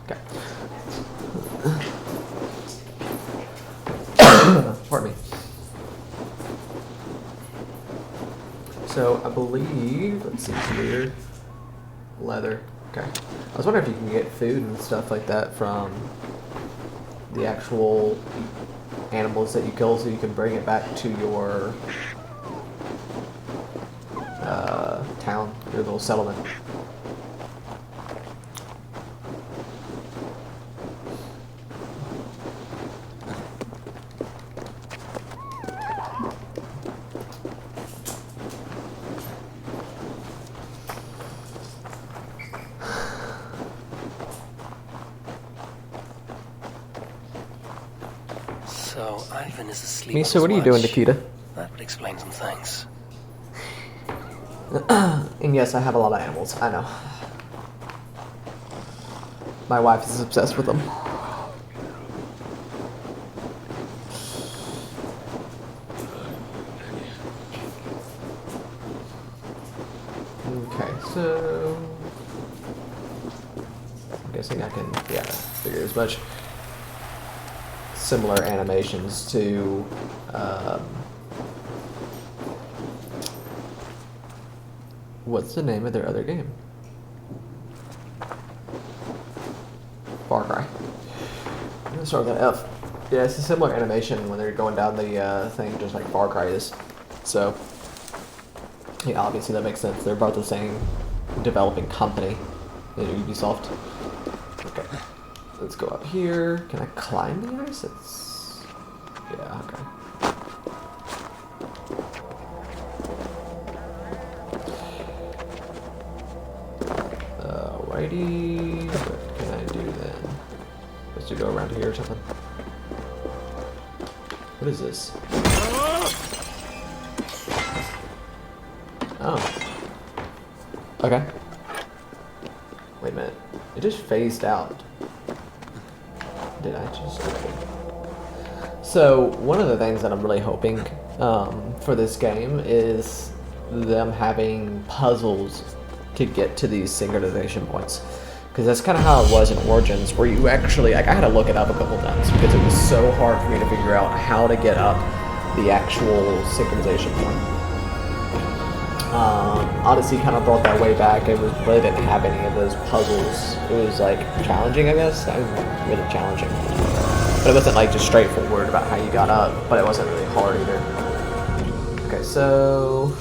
Okay. Pardon me. So I believe, let's see here, leather. Okay. I was wondering if you can get food and stuff like that from the actual animals that you kill, so you can bring it back to your town, your little settlement. So Ivan is asleep. Misa, what are you doing, Nikita? That would explain some things. And yes, I have a lot of animals. I know. My wife is obsessed with them. Okay, so I'm guessing I can, yeah, figure as much. Similar animations to what's the name of their other game? Far Cry. I'm gonna start with that F. Yeah, it's a similar animation when they're going down the thing, just like Far Cry is. So, yeah, obviously that makes sense. They're both the same developing company, Ubisoft. Okay, let's go up here. Can I climb the ice? It's... yeah, okay. Alrighty, what can I do then? Supposed to go around here or something? What is this? Oh. Okay. Wait a minute. It just phased out. Did I just... okay. So, one of the things that I'm really hoping for this game is them having puzzles to get to these synchronization points. Because that's kind of how it was in Origins, where you actually, like, I had to look it up a couple times because it was so hard for me to figure out how to get up the actual synchronization point. Odyssey kind of brought that way back. It really didn't have any of those puzzles. It was like challenging, I guess. I mean, really challenging, but it wasn't like just straightforward about how you got up. But it wasn't really hard either. Okay, so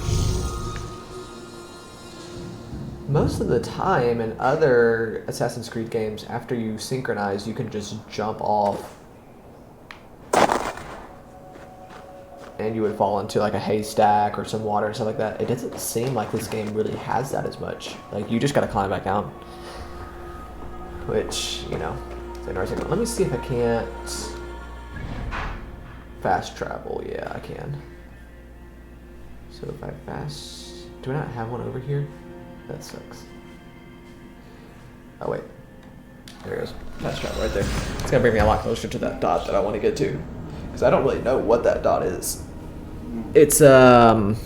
most of the time in other Assassin's Creed games, after you synchronize, you can just jump off and you would fall into like a haystack or some water and stuff like that. It doesn't seem like this game really has that as much. Like, you just gotta climb back down. Which, you know, is interesting. Let me see if I can't fast travel. Yeah, I can. So if I fast... do I not have one over here? That sucks. Oh wait. There it is. Fast travel right there. It's gonna bring me a lot closer to that dot that I want to get to. Because I don't really know what that dot is. It's, but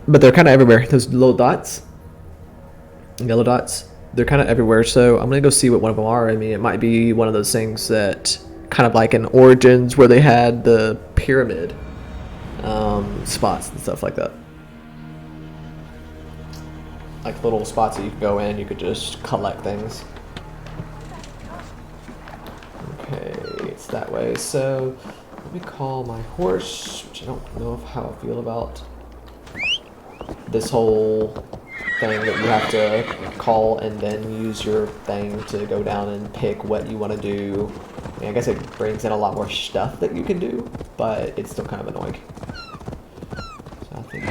they're kind of everywhere. Those little dots, yellow dots, they're kind of everywhere. So I'm going to go see what one of them are. I mean, it might be one of those things that kind of like in Origins where they had the pyramid spots and stuff like that. Like little spots that you could go in, you could just collect things. Okay, it's that way. So let me call my horse, which I don't know how I feel about this whole thing that you have to call and then use your thing to go down and pick what you want to do. I mean, I guess it brings in a lot more stuff that you can do, but it's still kind of annoying. So I think,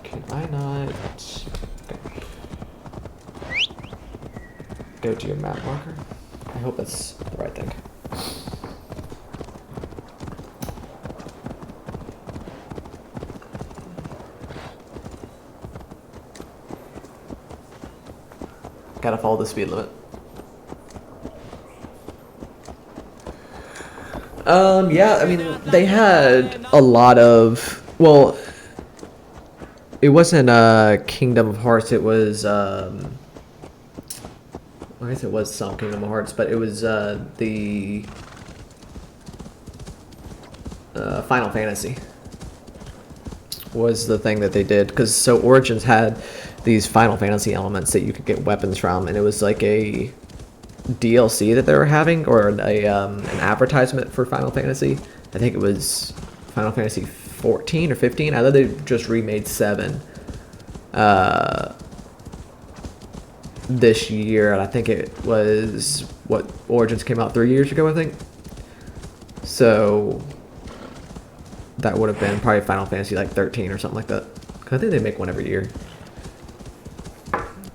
can I not? Okay. Go to your map marker. I hope that's the right thing. Gotta follow the speed limit. Yeah, I mean, they had a lot of, well, it wasn't Kingdom of Hearts, it was, I guess it was some Kingdom of Hearts, but it was the Final Fantasy was the thing that they did, because so Origins had these Final Fantasy elements that you could get weapons from, and it was like a DLC that they were having, or an advertisement for Final Fantasy. I think it was Final Fantasy 14 or 15. I know they just remade 7 this year, and I think it was what Origins came out 3 years ago, I think. So that would have been probably Final Fantasy like 13 or something like that. 'Cause I think they make one every year.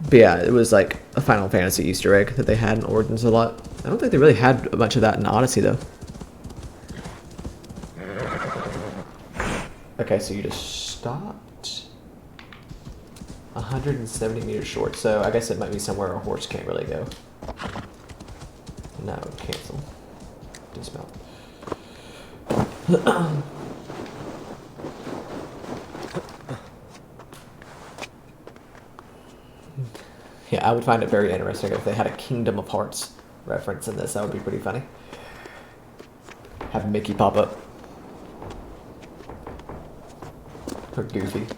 But yeah, it was like a Final Fantasy Easter egg that they had in Origins a lot. I don't think they really had much of that in Odyssey though. Okay, so you just stopped 170 meters short, so I guess it might be somewhere a horse can't really go. No, cancel. Dismount. Yeah, I would find it very interesting if they had a Kingdom of Hearts reference in this. That would be pretty funny. Have Mickey pop up. Or Goofy.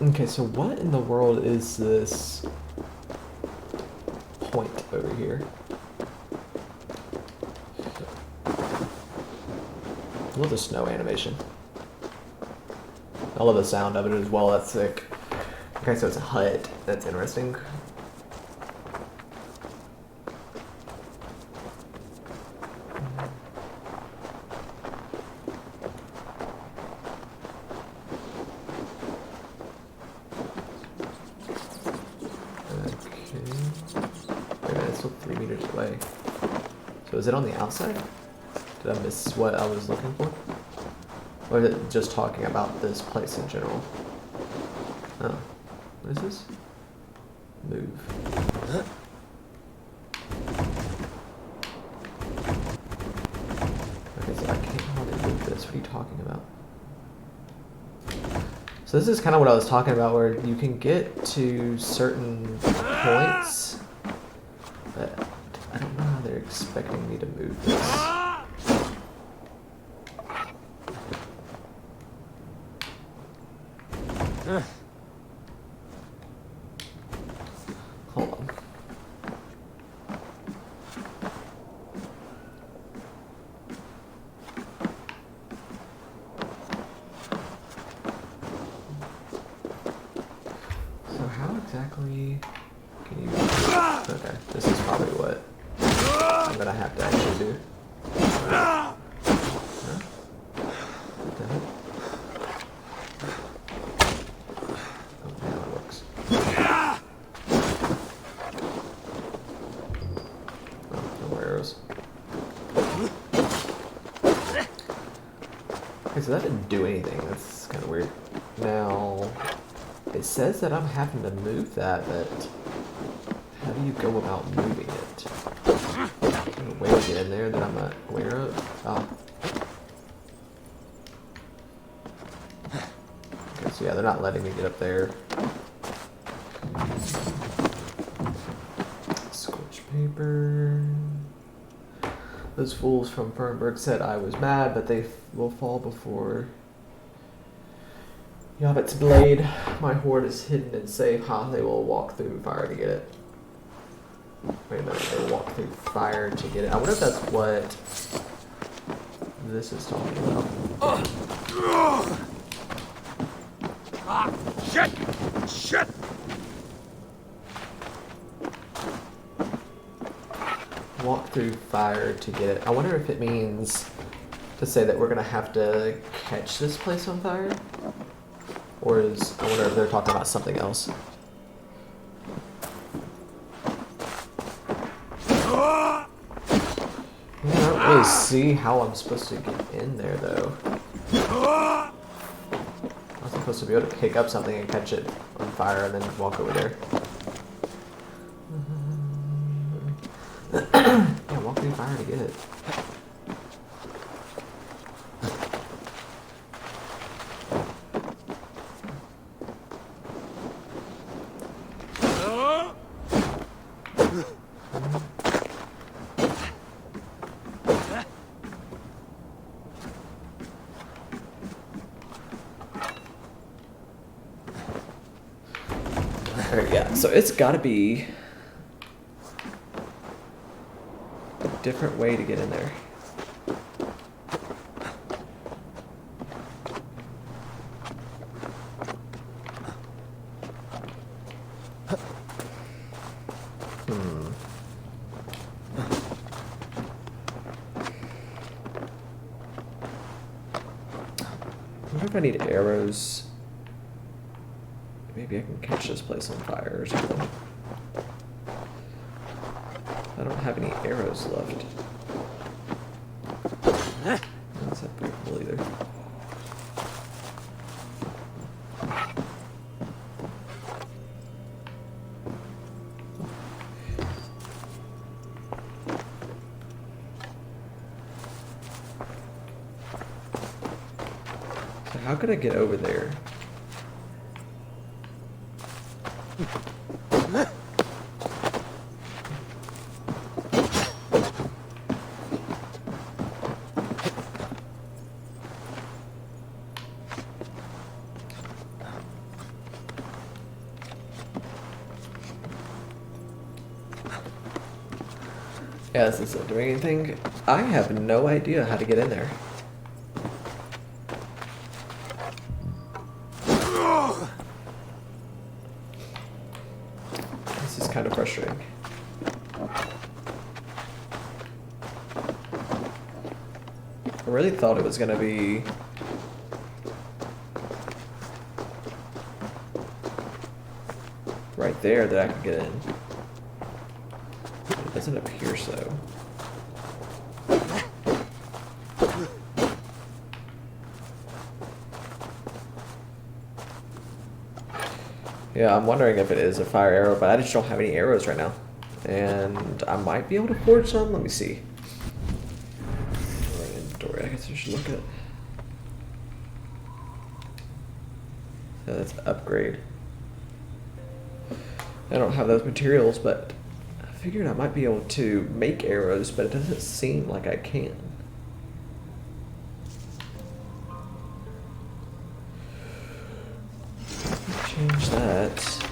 Okay, so what in the world is this point over here? I love the snow animation. I love the sound of it as well. That's sick. Okay, so it's a hut. That's interesting. So is it on the outside? Did I miss what I was looking for? Or is it just talking about this place in general? Oh. What is this? Move. Okay, so I can't hardly move this. What are you talking about? So this is kind of what I was talking about, where you can get to certain points, but I don't know how they're expecting me to move this. Hold on. So how exactly can you... Okay, this is probably what I'm gonna have to actually do. Huh? What the heck? Oh, now it works. Oh, no arrows. Okay, so that didn't do anything. That's kind of weird. Now, it says that I'm having to move that, but how do you go about moving it? A way to get in there that I'm not aware of? Oh. Okay, so yeah, they're not letting me get up there. Scorch paper. Those fools from Fernberg said I was mad, but they will fall before Yabbit's blade. My hoard is hidden and safe. Ha, they will walk through fire to get it. Wait a minute, they will walk through fire to get it. I wonder if that's what this is talking about. Shit! Shit! Walk through fire to get it. I wonder if it means to say that we're gonna have to catch this place on fire? Or is, I wonder if they're talking about something else. I don't really see how I'm supposed to get in there though. I'm supposed to be able to pick up something and catch it on fire and then walk over there. Yeah, walk through fire to get it. Alright, yeah, so it's gotta be a different way to get in there. I wonder if I need arrows. Maybe I can catch this place on fire or something. I don't have any arrows left. That's not very cool either. So how could I get over there? Yeah, this isn't doing anything. I have no idea how to get in there. This is kind of frustrating. I really thought it was gonna be right there that I could get in. It doesn't appear so. Yeah, I'm wondering if it is a fire arrow, but I just don't have any arrows right now. And I might be able to forge some. Let me see. Inventory, I guess I should look at it. So that's upgrade. I don't have those materials, but I figured I might be able to make arrows, but it doesn't seem like I can. Change that.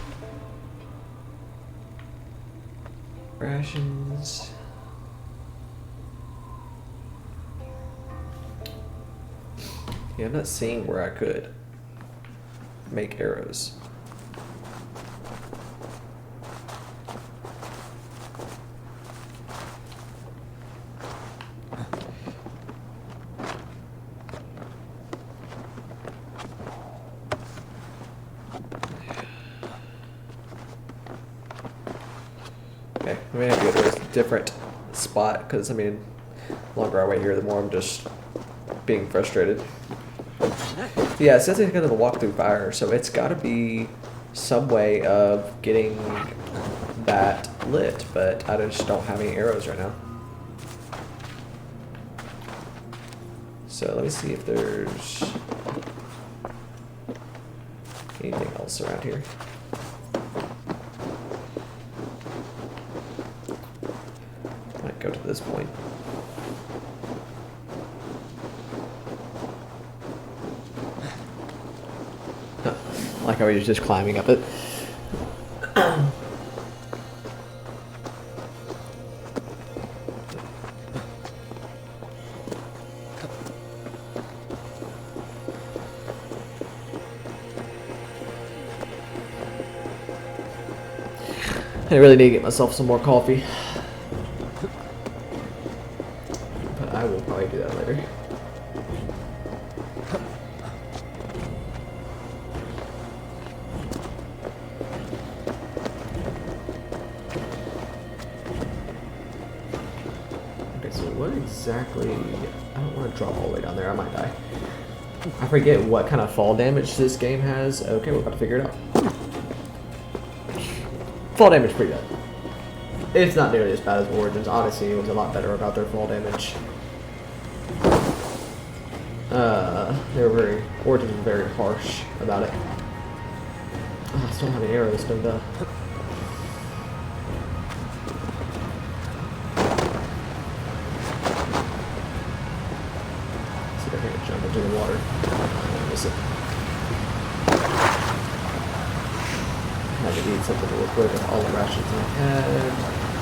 Rations. Yeah, I'm not seeing where I could make arrows. Okay, I'm gonna have to go to a different spot because, I mean, the longer I wait here, the more I'm just being frustrated. Yeah, it says it's gonna walk through fire, so it's gotta be some way of getting that lit, but I just don't have any arrows right now. So let me see if there's anything else around here. Might go to this point. Huh. Like how he was just climbing up it. I really need to get myself some more coffee. But I will probably do that later. Okay, so what exactly... I don't want to drop all the way down there. I might die. I forget what kind of fall damage this game has. Okay, we're about to figure it out. Fall damage pretty good. It's not nearly as bad as Origins. Odyssey was a lot better about their fall damage. Origins were very harsh about it. Oh, I still don't have any arrows, don't I? See if I can jump into the water. Miss it. I had to eat something real quick with all the rations I had.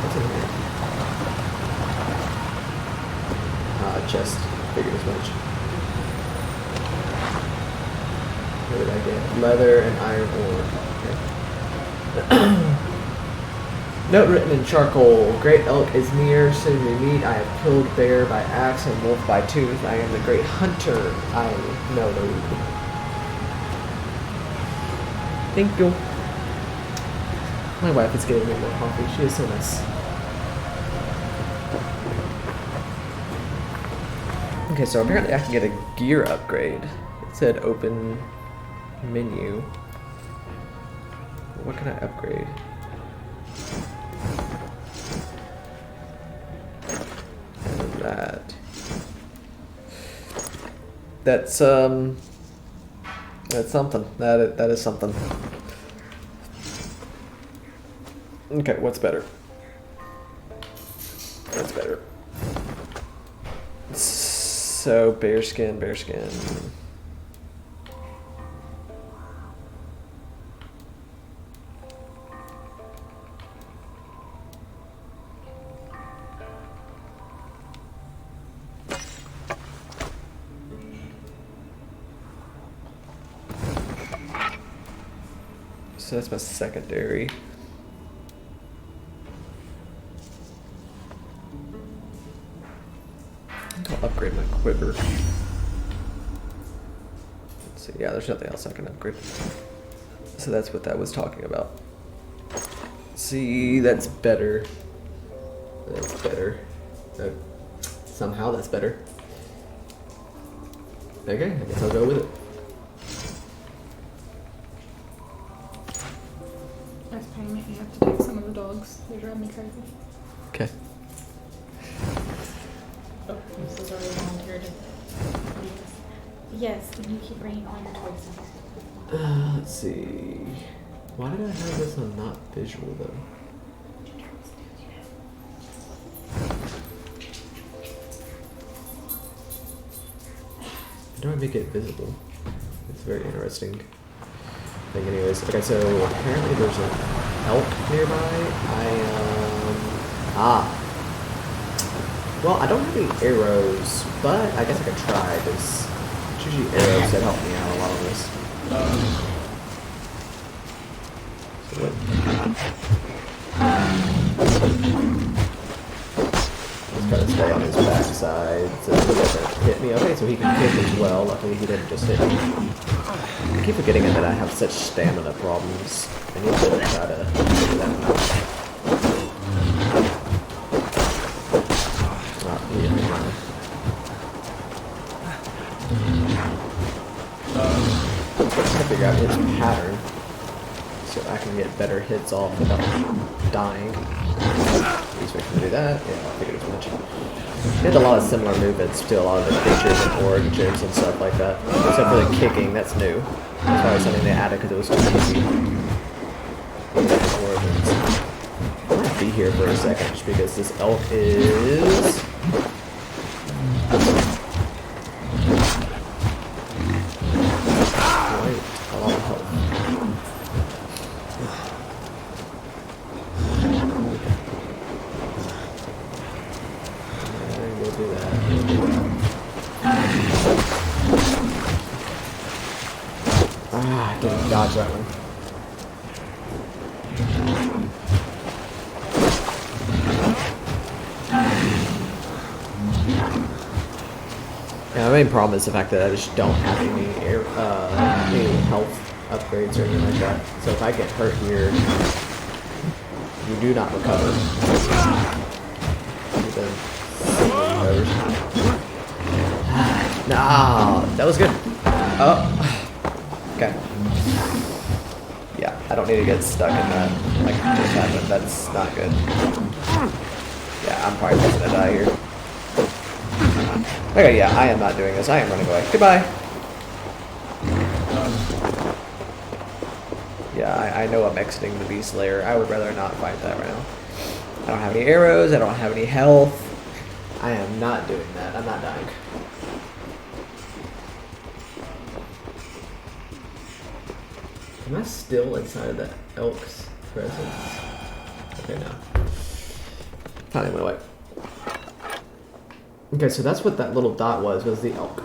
What's in here? Chest. Figured as much. What did I get? Leather and iron ore. Okay. Note written in charcoal. Great elk is near. Soon we meet. I have killed bear by axe and wolf by tooth. I am the great hunter. I know the root. Thank you. My wife is getting me more coffee. She is so nice. Okay, so apparently I can get a gear upgrade. It said open menu. What can I upgrade? And that. That's something. That is something. Okay, what's better? That's better. So, bearskin. So that's my secondary. I'll upgrade my quiver. Let's see, yeah, there's nothing else I can upgrade. So that's what that was talking about. See, that's better. That's better. Somehow that's better. Okay, I guess I'll go with it. As payment, you have to take some of the dogs. They drive me crazy. Okay. Oh, this is already volunteered. Yes, and you keep bringing all your toys in. Let's see. Why did I have this on not visual though? How do I make it visible? It's very interesting thing anyways. Okay, so apparently there's an elk nearby. Well, I don't have any arrows, but I guess I could try, because it's usually arrows that help me out a lot on this. So what? Let's try to stay on his backside so he doesn't hit me. Okay, so he can kick as well. Luckily he didn't just hit me. I keep forgetting that I have such stamina problems. I need to try to figure that one out. Not really. I'm trying to figure out his pattern so I can get better hits off without dying. He's waiting to do that. Yeah, I figured as much. He had a lot of similar movements to a lot of the creatures and origins and stuff like that. Except for the kicking, that's new. That's probably something they added because it was too easy. Origins. I'm gonna be here for a second just because this elk is... Quite a lot of health. We'll do that. I didn't dodge that one. Yeah, my main problem is the fact that I just don't have any health upgrades or anything like that. So if I get hurt here, you do not recover. No, that was good. Oh, okay. Yeah, I don't need to get stuck in that. Like just happened. That's not good. Yeah, I'm probably just gonna die here. Okay, yeah, I am not doing this. I am running away. Goodbye. Yeah, I know I'm exiting the Beast Lair. I would rather not fight that right now. I don't have any arrows. I don't have any health. I am not doing that. I'm not dying. Am I still inside of that elk's presence? Okay, no. Finally went away. Okay, so that's what that little dot was the elk.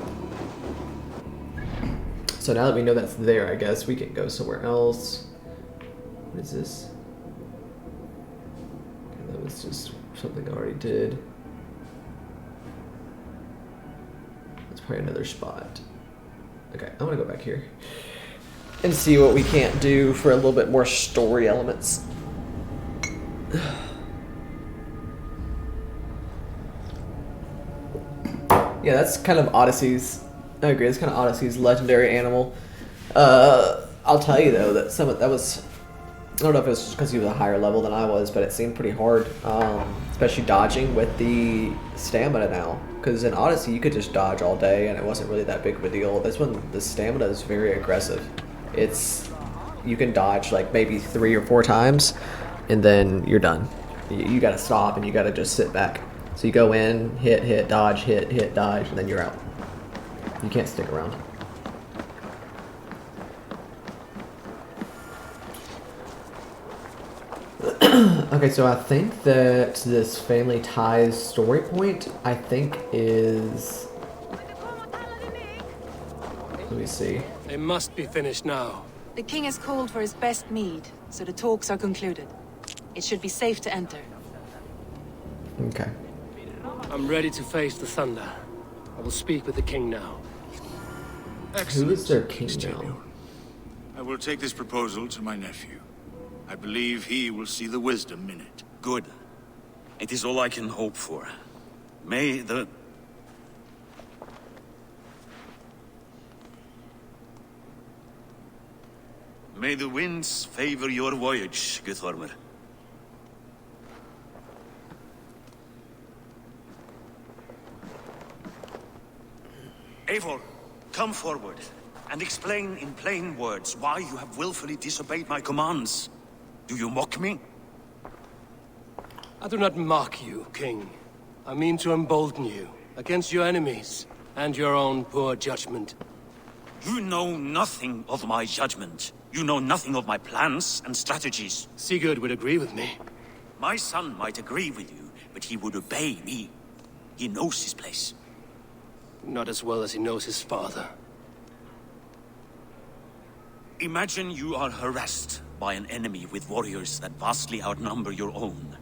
So now that we know that's there, I guess we can go somewhere else. What is this? Okay, that was just something I already did. That's probably another spot. Okay, I'm gonna go back here and see what we can't do for a little bit more story elements. Yeah, that's kind of Odyssey's. I agree. It's kind of Odyssey's legendary animal. I'll tell you though that that was. I don't know if it was just because he was a higher level than I was, but it seemed pretty hard, especially dodging with the stamina now. Because in Odyssey you could just dodge all day and it wasn't really that big of a deal. This one, the stamina is very aggressive. You can dodge like maybe 3 or 4 times, and then you're done. You gotta stop and you gotta just sit back. So you go in, hit, dodge, hit, dodge, and then you're out. You can't stick around. Okay, so I think that this family ties story point, I think is... Let me see. They must be finished now. The king has called for his best mead, so the talks are concluded. It should be safe to enter. Okay. I'm ready to face the thunder. I will speak with the king now. Who is their king now? I will take this proposal to my nephew. I believe he will see the wisdom in it. Good. It is all I can hope for. May the... May the winds favor your voyage, Guthormer. Eivor, come forward and explain in plain words why you have willfully disobeyed my commands. Do you mock me? I do not mock you, king. I mean to embolden you against your enemies and your own poor judgment. You know nothing of my judgment. You know nothing of my plans and strategies. Sigurd would agree with me. My son might agree with you, but he would obey me. He knows his place. Not as well as he knows his father. Imagine you are harassed by an enemy with warriors that vastly outnumber your own.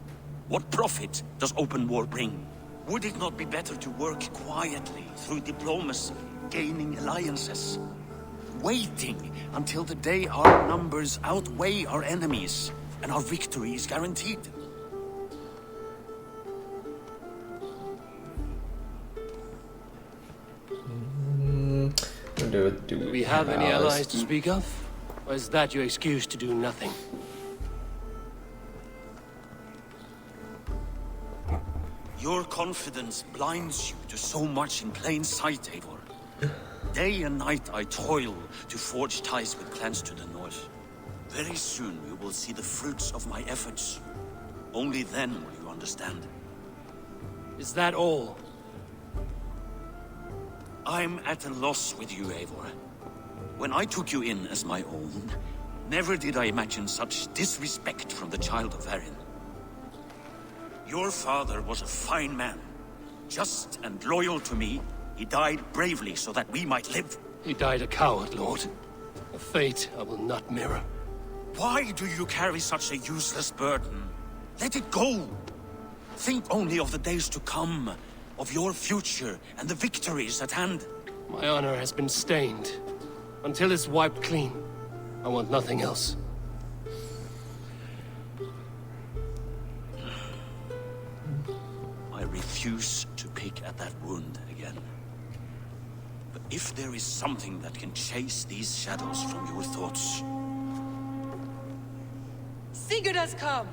What profit does open war bring? Would it not be better to work quietly through diplomacy, gaining alliances? Waiting until the day our numbers outweigh our enemies and our victory is guaranteed? Do we have any allies to speak of? Or is that your excuse to do nothing? Your confidence blinds you to so much in plain sight, Eivor. Day and night I toil to forge ties with clans to the north. Very soon you will see the fruits of my efforts. Only then will you understand. Is that all? I'm at a loss with you, Eivor. When I took you in as my own, never did I imagine such disrespect from the child of Varin. Your father was a fine man. Just and loyal to me, he died bravely so that we might live. He died a coward, Lord. A fate I will not mirror. Why do you carry such a useless burden? Let it go! Think only of the days to come, of your future and the victories at hand. My honor has been stained. Until it's wiped clean, I want nothing else. I refuse to pick at that wound again. But if there is something that can chase these shadows from your thoughts... Sigurd has come!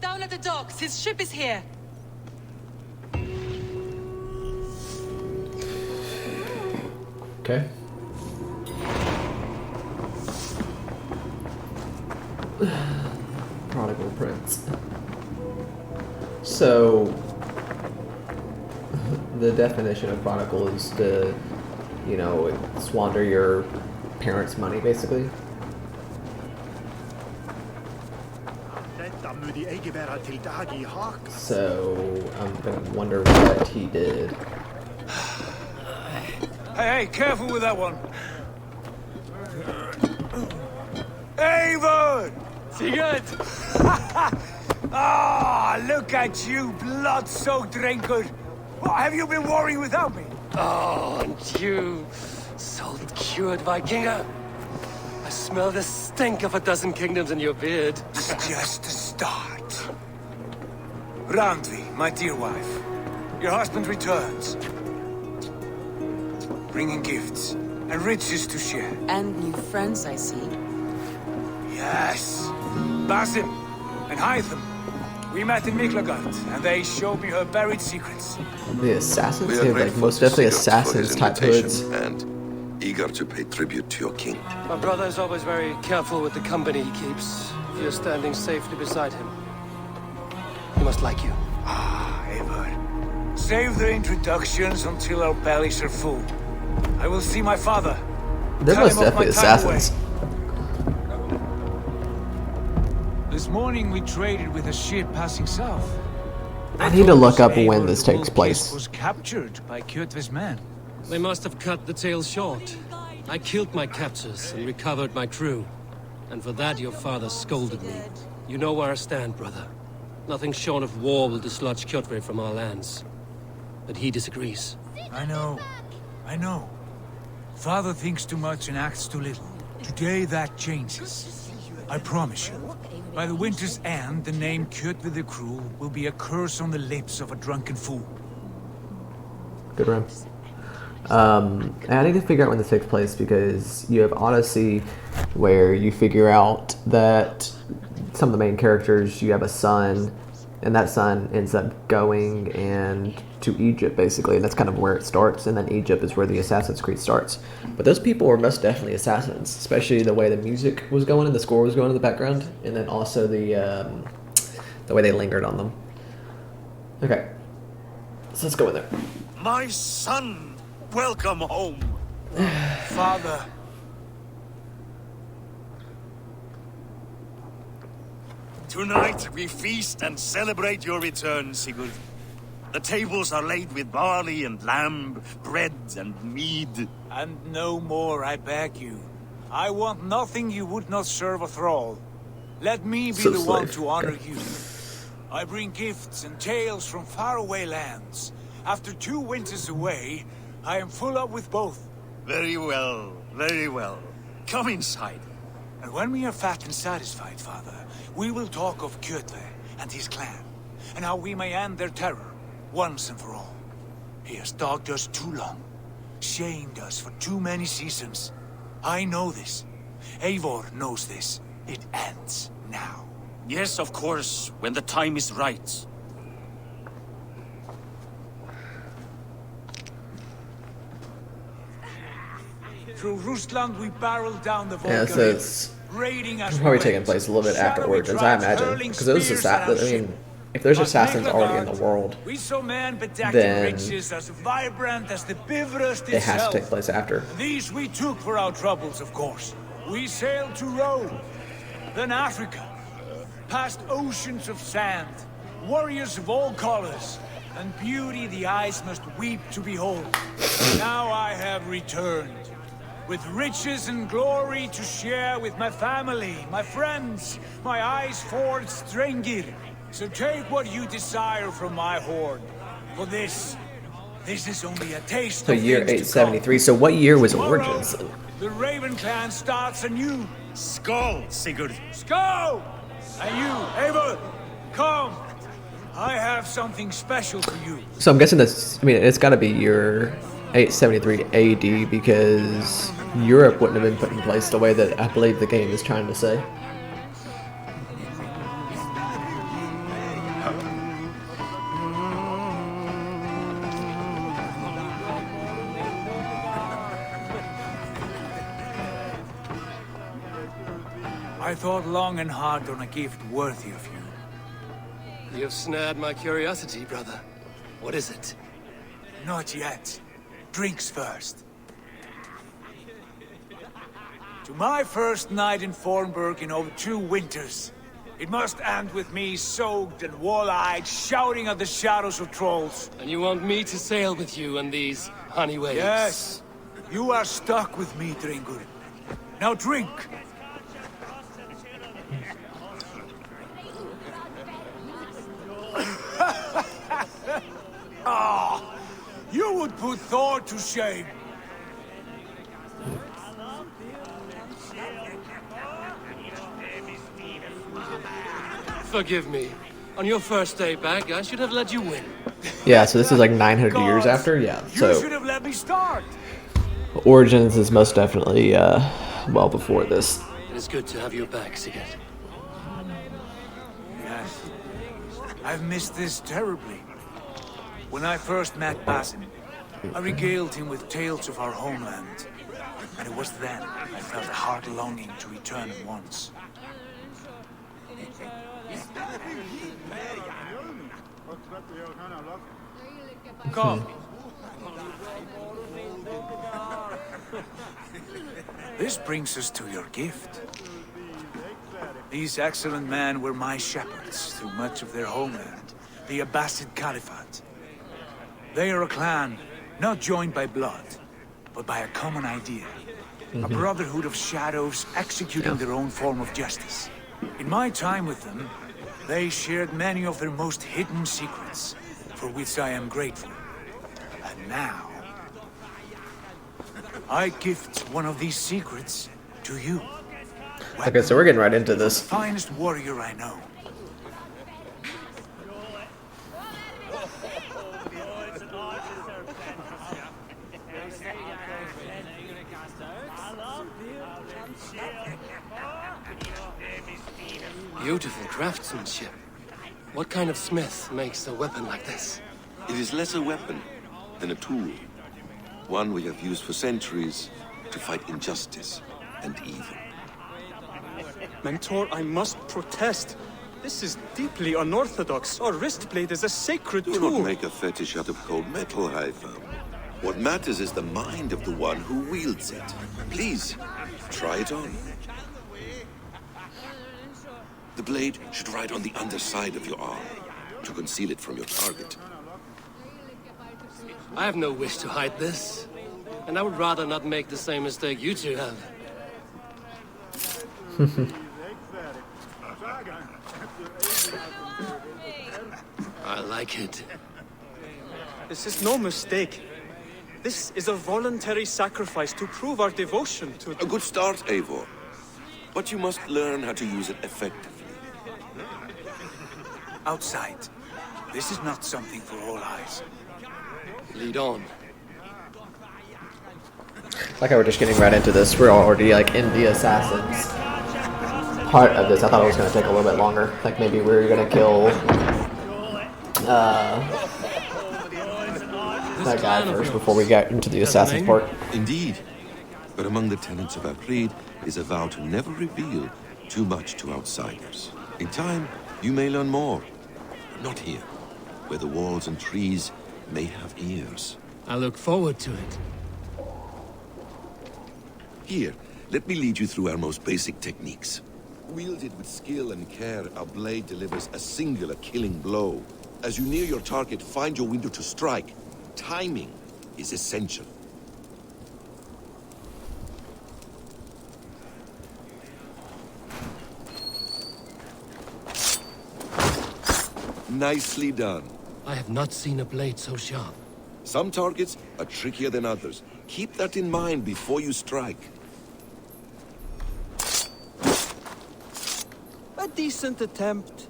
Down at the docks, his ship is here! Okay. Prodigal Prince. So, the definition of prodigal is to, you know, squander your parents' money, basically. So, I'm gonna wonder what he did. Hey, careful with that one. Eivor! Sigurd! Ah, look at you, blood-soaked drinker. What, have you been warring without me? Oh, and you, salt-cured Vikinger. I smell the stink of a dozen kingdoms in your beard. It's just a start. Randvi, my dear wife, your husband returns. Bringing gifts and riches to share. And new friends, I see. Yes. Basim and Hytham. We met in Miklagard, and they showed me her buried secrets. The assassins? We They are have like grateful most to definitely Sigurd for his assassins type hoods. invitation and eager to pay tribute to your king. My brother is always very careful with the company he keeps. You're standing safely beside him. He must like you. Ah, Eivor. Save the introductions until our bellies are full. I will see my father. They're Tell most him of my definitely time away. assassins. This morning we traded with a ship passing south. I need to look up Eivor when this the takes Wolf-Kissed place. was captured by Kjotve's men. They must have cut the tale short. I killed my captors and recovered my crew. And for that your father scolded me. You know where I stand, brother. Nothing short of war will dislodge Kjotve from our lands. But he disagrees. I know. Father thinks too much and acts too little. Today that changes. I promise you. By the winter's end, the name Kjotve the Cruel will be a curse on the lips of a drunken fool. Good rhyme. And I need to figure out when this takes place because you have Odyssey where you figure out that some of the main characters, you have a son, and that son ends up going to Egypt basically, and that's kind of where it starts, and then Egypt is where the Assassin's Creed starts. But those people were most definitely assassins, especially the way the music was going and the score was going in the background, and then also the way they lingered on them. Okay, so let's go in there. My son, welcome home. Father. Tonight we feast and celebrate your return, Sigurd. The tables are laid with barley and lamb, bread and mead. And no more, I beg you. I want nothing you would not serve a thrall. Let me be So the one slave. to honor you. I bring gifts and tales from faraway lands. After 2 winters away, I am full up with both. Very well, very well. Come inside. And when we are fat and satisfied, Father, we will talk of Kjotve and his clan, and how we may end their terror, once and for all. He has dogged us too long, shamed us for too many seasons. I know this. Eivor knows this. It ends now. Yes, of course, when the time is right. Through Rusland we barreled down the Yeah, Volga so River, it's raiding as probably we taking went. place a little bit Shadowy afterwards, as I tribes imagine, hurling because those spears at our assassins. I mean, ship. if there's At assassins already in the Miklagard, world, we saw men bedecked then in riches as vibrant as the Bifrost it has itself. to take place after. These we took for our troubles, of course. We sailed to Rome, then Africa, past oceans of sand, warriors of all colors, and beauty the eyes must weep to behold. Now I have returned, with riches and glory to share with my family, my friends, my eyes-forged Strengir. So take what you desire from my hoard. For this, This is only a taste So of year things to come. 873. So what year was Tomorrow, Origins? the Raven clan starts anew. Skull, Sigurd. Go! And you, Eivor, come. I have something special for you. So I'm guessing that's, I mean, it's got to be year 873 AD because Europe wouldn't have been put in place the way that I believe the game is trying to say. I thought long and hard on a gift worthy of you. You've snared my curiosity, brother. What is it? Not yet. Drinks first. To my first night in Fornburg in over 2 winters. It must end with me soaked and wall-eyed, shouting at the shadows of trolls. And you want me to sail with you on these honey waves? Yes. You are stuck with me, Dringur. Now drink. Ah, you would put Thor to shame. Forgive me. On your first day back, I should have let you win. Yeah, so this is like 900 years after? Yeah, You should so have let me start. Origins is most definitely, well before this. It is good to have you back, Sigurd. Yes. I've missed this terribly. When I first met Basim, I regaled him with tales of our homeland. And it was then I felt a heart longing to return at once. Come. This brings us to your gift. These excellent men were my shepherds through much of their homeland, the Abbasid Caliphate. They are a clan, not joined by blood, but by a common idea. A brotherhood of shadows executing their own form of justice. In my time with them, they shared many of their most hidden secrets, for which I am grateful. And now, I gift one of these secrets to you. Okay, so we're getting right into this. The finest warrior I know. Beautiful craftsmanship. What kind of smith makes a weapon like this? It is less a weapon than a tool. One we have used for centuries to fight injustice and evil. Mentor, I must protest. This is deeply unorthodox. Our wrist blade is a sacred Do tool. not make a fetish out of cold metal, Haifa. What matters is the mind of the one who wields it. Please, try it on. The blade should ride on the underside of your arm to conceal it from your target. I have no wish to hide this. And I would rather not make the same mistake you two have. I like it. This is no mistake. This is a voluntary sacrifice to prove our devotion to... A good start, Eivor. But you must learn how to use it effectively. Outside. This is not something for all eyes. Lead on. Like how we're just getting right into this. We're already like in the assassins part of this. I thought it was going to take a little bit longer. Like maybe we were going to kill that guy first before we got into the assassin part. Indeed. But among the tenets of our creed is a vow to never reveal too much to outsiders. In time, you may learn more. But not here, where the walls and trees may have ears. I look forward to it. Here, let me lead you through our most basic techniques. Wielded with skill and care, our blade delivers a singular killing blow. As you near your target, find your window to strike. Timing is essential. Nicely done. I have not seen a blade so sharp. Some targets are trickier than others. Keep that in mind before you strike. A decent attempt.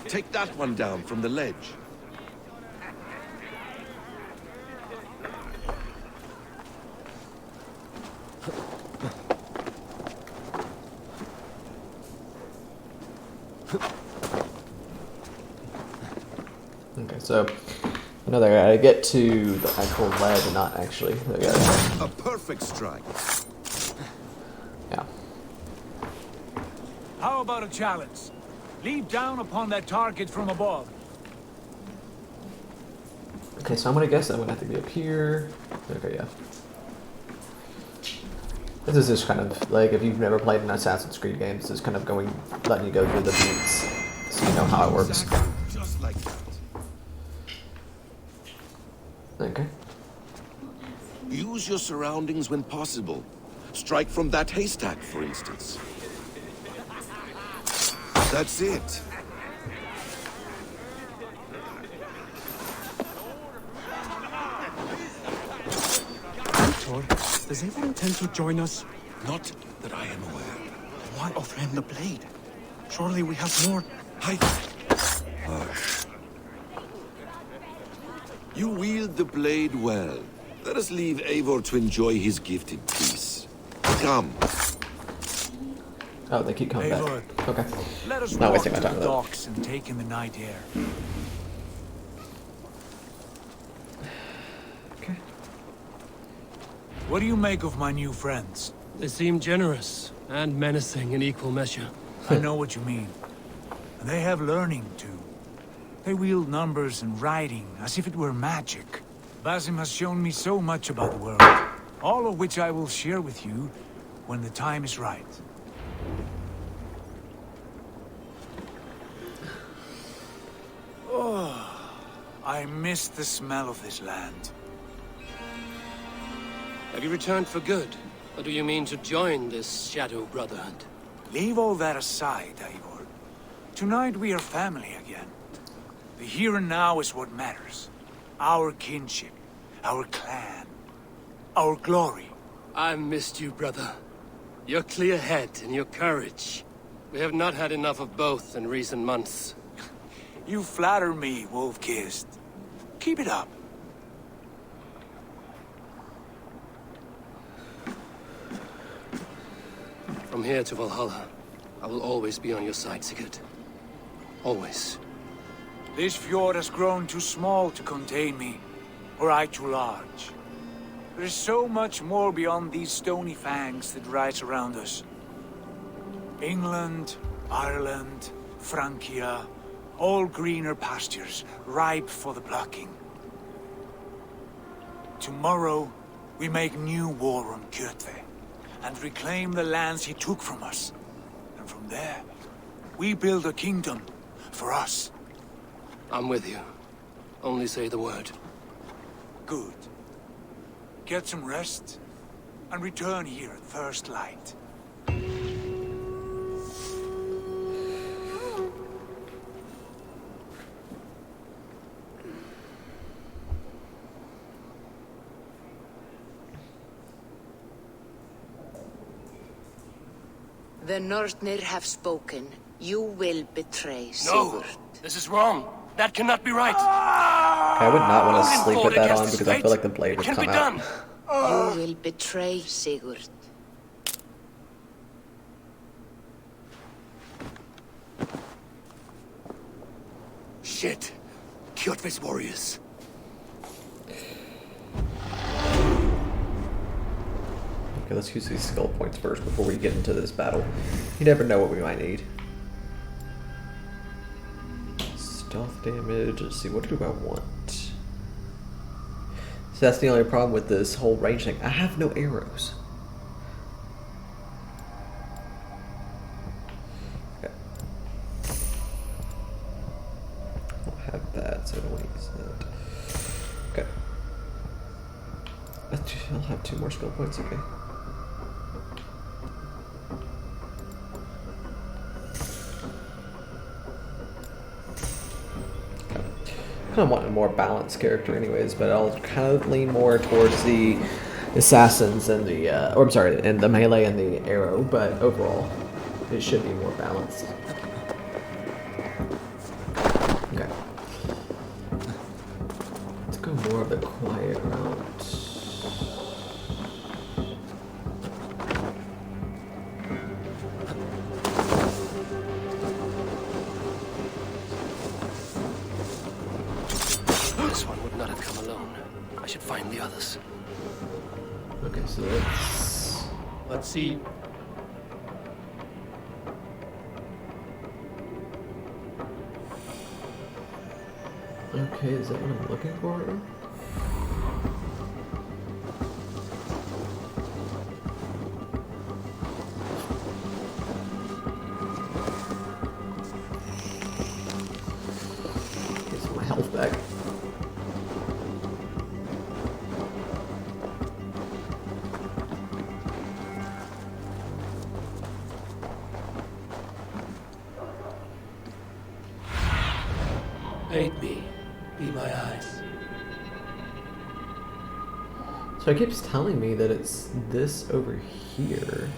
Take that one down from the ledge. Okay, so I know they gotta get to the actual ledge and not actually. They gotta... A perfect strike. Yeah. How about a challenge? Leap down upon that target from above. Okay, so I'm gonna guess I'm gonna have to be up here. Okay, yeah. This is just kind of like if you've never played an Assassin's Creed game, this is kind of letting you go through the beats so you know how it works. Just like that. Okay. Use your surroundings when possible. Strike from that haystack, for instance. That's it. Victor, does Eivor intend to join us? Not that I am aware. Why offer him the blade? Surely we have more. Hush. You wield the blade well. Let us leave Eivor to enjoy his gift in peace. Come. Oh, they keep coming Eivor, back. Okay. let us Not walk wasting to my time the with that. docks and take in the night air. Okay. What do you make of my new friends? They seem generous and menacing in equal measure. I know what you mean. And they have learning, too. They wield numbers and writing as if it were magic. Basim has shown me so much about the world, all of which I will share with you when the time is right. Oh, I miss the smell of this land. Have you returned for good? Or do you mean to join this Shadow Brotherhood? Leave all that aside, Eivor. Tonight we are family again. The here and now is what matters. Our kinship, our clan, our glory. I've missed you, brother. Your clear head and your courage. We have not had enough of both in recent months. You flatter me, Wolf-Kissed. Keep it up. From here to Valhalla, I will always be on your side, Sigurd. Always. This fjord has grown too small to contain me, or I too large. There is so much more beyond these stony fangs that rise around us. England, Ireland, Francia, all greener pastures, ripe for the plucking. Tomorrow, we make new war on Kjotve, and reclaim the lands he took from us. And from there, we build a kingdom for us. I'm with you. Only say the word. Good. Get some rest, and return here at first light. The Nornir have spoken. You will betray No! Sigurd. This is wrong. That cannot be right. I would not want to Odin sleep fought with that against on his because I fate. feel like the blade It would can come be out. done. You will betray Sigurd. Shit. Kjotve's warriors. Okay, let's use these skill points first before we get into this battle. You never know what we might need. Stealth damage. Let's see, what do I want? So that's the only problem with this whole range thing. I have no arrows. Okay. I don't have that, so I don't want to use that. Okay. I'll have 2 more skill points, okay. kind of want a more balanced character, anyways. But I'll kind of lean more towards the assassins and the, or I'm sorry, and the melee and the arrow. But overall, it should be more balanced. Okay. Let's go more of the quiet route. This one would not have come alone. I should find the others. Okay, so let's see. Okay, is that what I'm looking for? Get my health back. Aid me. Be my eyes. So it keeps telling me that it's this over here.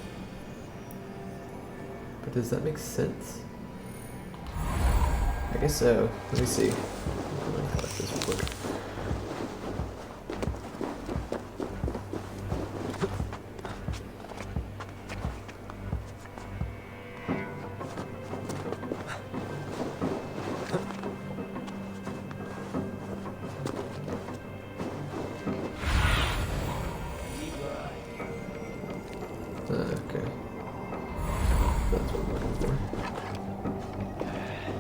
But does that make sense? I guess so. Let me see. Let me collect this real quick. Okay. That's what I'm looking for.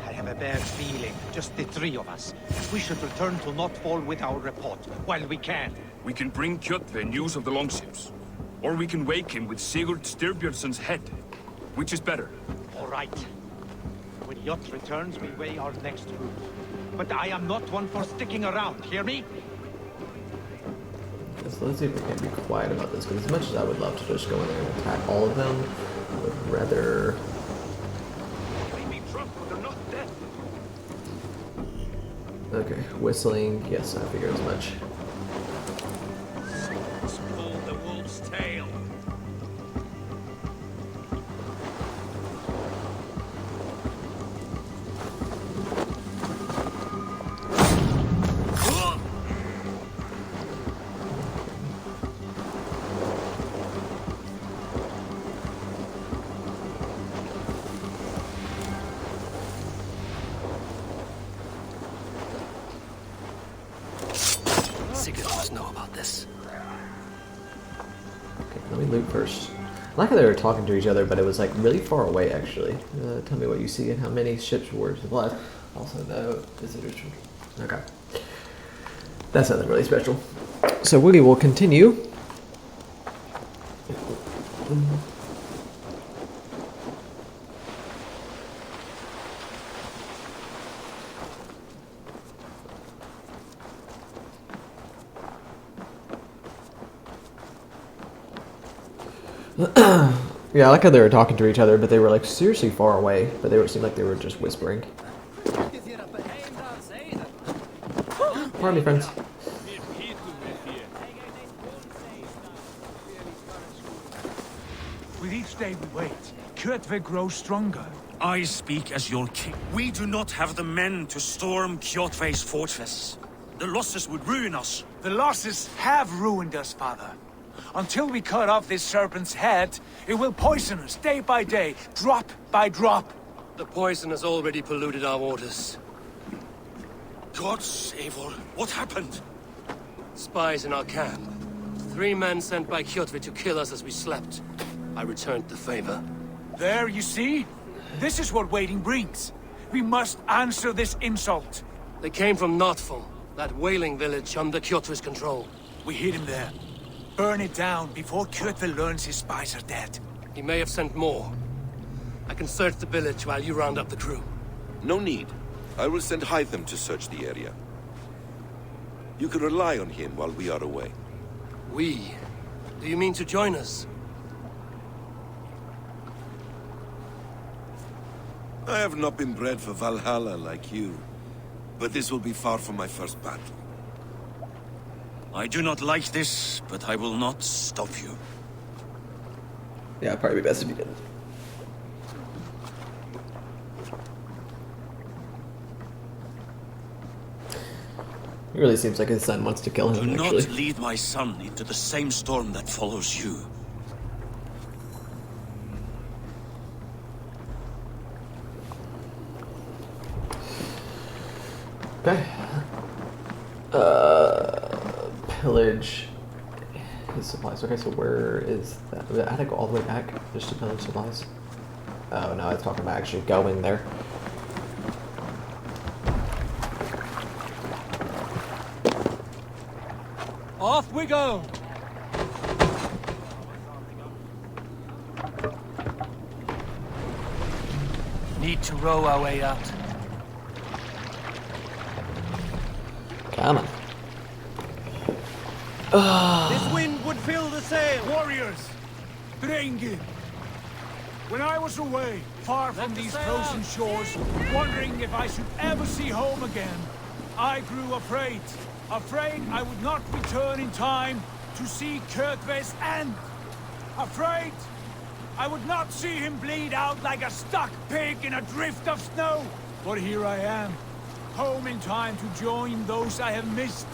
I have a bad feeling. Just the three of us. We should return to Notfall with our report, while we can. We can bring Kjotve news of the longships. Or we can wake him with Sigurd Styrbjörnsson's head. Which is better? All right. When Jot returns, we weigh our next move. But I am not one for sticking around, hear me? So let's see if we can be quiet about this, because as much as I would love to just go in there and attack all of them, I would rather... Okay, whistling, yes, I figured as much. Pull the wolf's tail. Sigurd must know about this. Okay, let me loot first. I like how they were talking to each other, but it was like really far away actually. Tell me what you see and how many ships were left. Also, no visitors. Okay. That's nothing really special. So we will continue. Yeah, I like how they were talking to each other, but they were like seriously far away. But they seemed like they were just whispering. Pardon me, friends. With each day we wait, Kjotve grows stronger. I speak as your king. We do not have the men to storm Kjotve's fortress. The losses would ruin us. The losses have ruined us, father. Until we cut off this serpent's head, it will poison us day by day, drop by drop. The poison has already polluted our waters. Gods, Eivor, what happened? Spies in our camp. 3 men sent by Kjotve to kill us as we slept. I returned the favor. There, you see? This is what waiting brings. We must answer this insult. They came from Notfall, that whaling village under Kjotve's control. We hid him there. Burn it down before Kjotve learns his spies are dead. He may have sent more. I can search the village while you round up the crew. No need. I will send Hytham to search the area. You can rely on him while we are away. We? Do you mean to join us? I have not been bred for Valhalla like you. but this will be far from my first battle. I do not like this, but I will not stop you. Yeah, it'd probably be best if you didn't. It really seems like his son wants to kill him, Do actually. not lead my son into the same storm that follows you. Okay. Pillage his supplies. Okay, so where is that? I had to go all the way back just to pillage supplies. Oh no, it's talking about actually going there. Off we go! Need to row our way out. Come on. This wind would fill the sail! Warriors! Drengi! When I was away, far from these frozen shores, wondering if I should ever see home again, I grew afraid. Afraid I would not return in time to see Kjotve's end. Afraid I would not see him bleed out like a stuck pig in a drift of snow. But here I am, home in time to join those I have missed,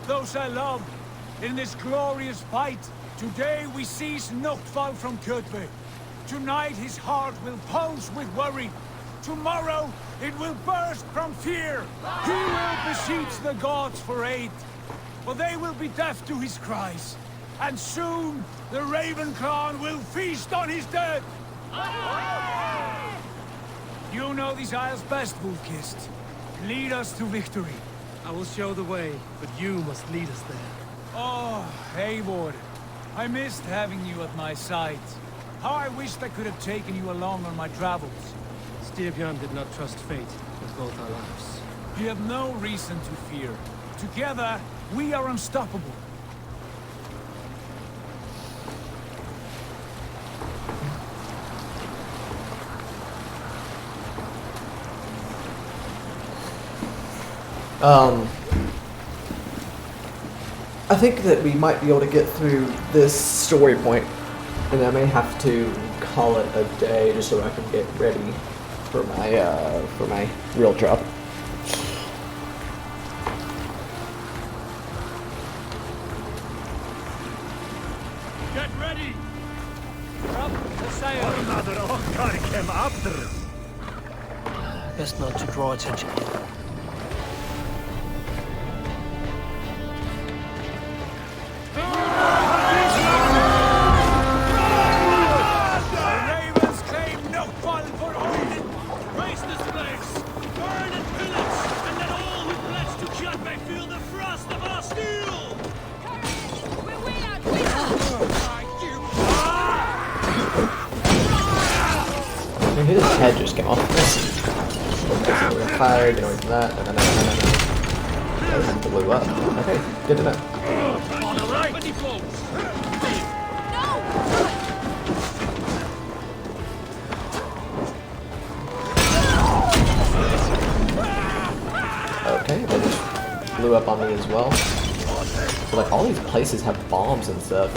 those I love, in this glorious fight. Today we seize Noctval from Kjotve. Tonight his heart will pulse with worry. Tomorrow it will burst from fear. He will beseech the gods for aid, for they will be deaf to his cries. And soon the Raven clan will feast on his dead. You know these isles best, Wolf-Kissed. Lead us to victory. I will show the way, but you must lead us there. Oh, Eivor. I missed having you at my side. How I wished I could have taken you along on my travels. Styrbjörn did not trust fate with both our lives. You have no reason to fear. Together, we are unstoppable. I think that we might be able to get through this story point, and I may have to call it a day just so I can get ready for my real job. Get ready! Up the sail! Best not to draw attention. His head just came off. Fire, get away from that. No. That one blew up. Okay, good to know. On the right! Okay, they just blew up on me as well. So, like, all these places have bombs and stuff.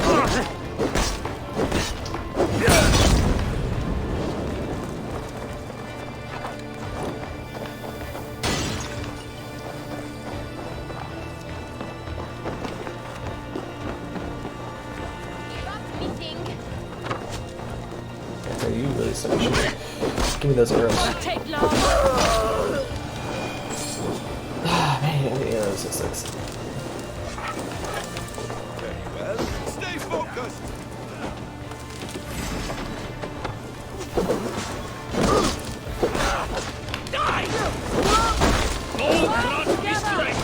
Okay, you really suck. Give me those arrows. Man, how many arrows? It sucks. Very well. Stay focused. Die! Oh, blood be straight!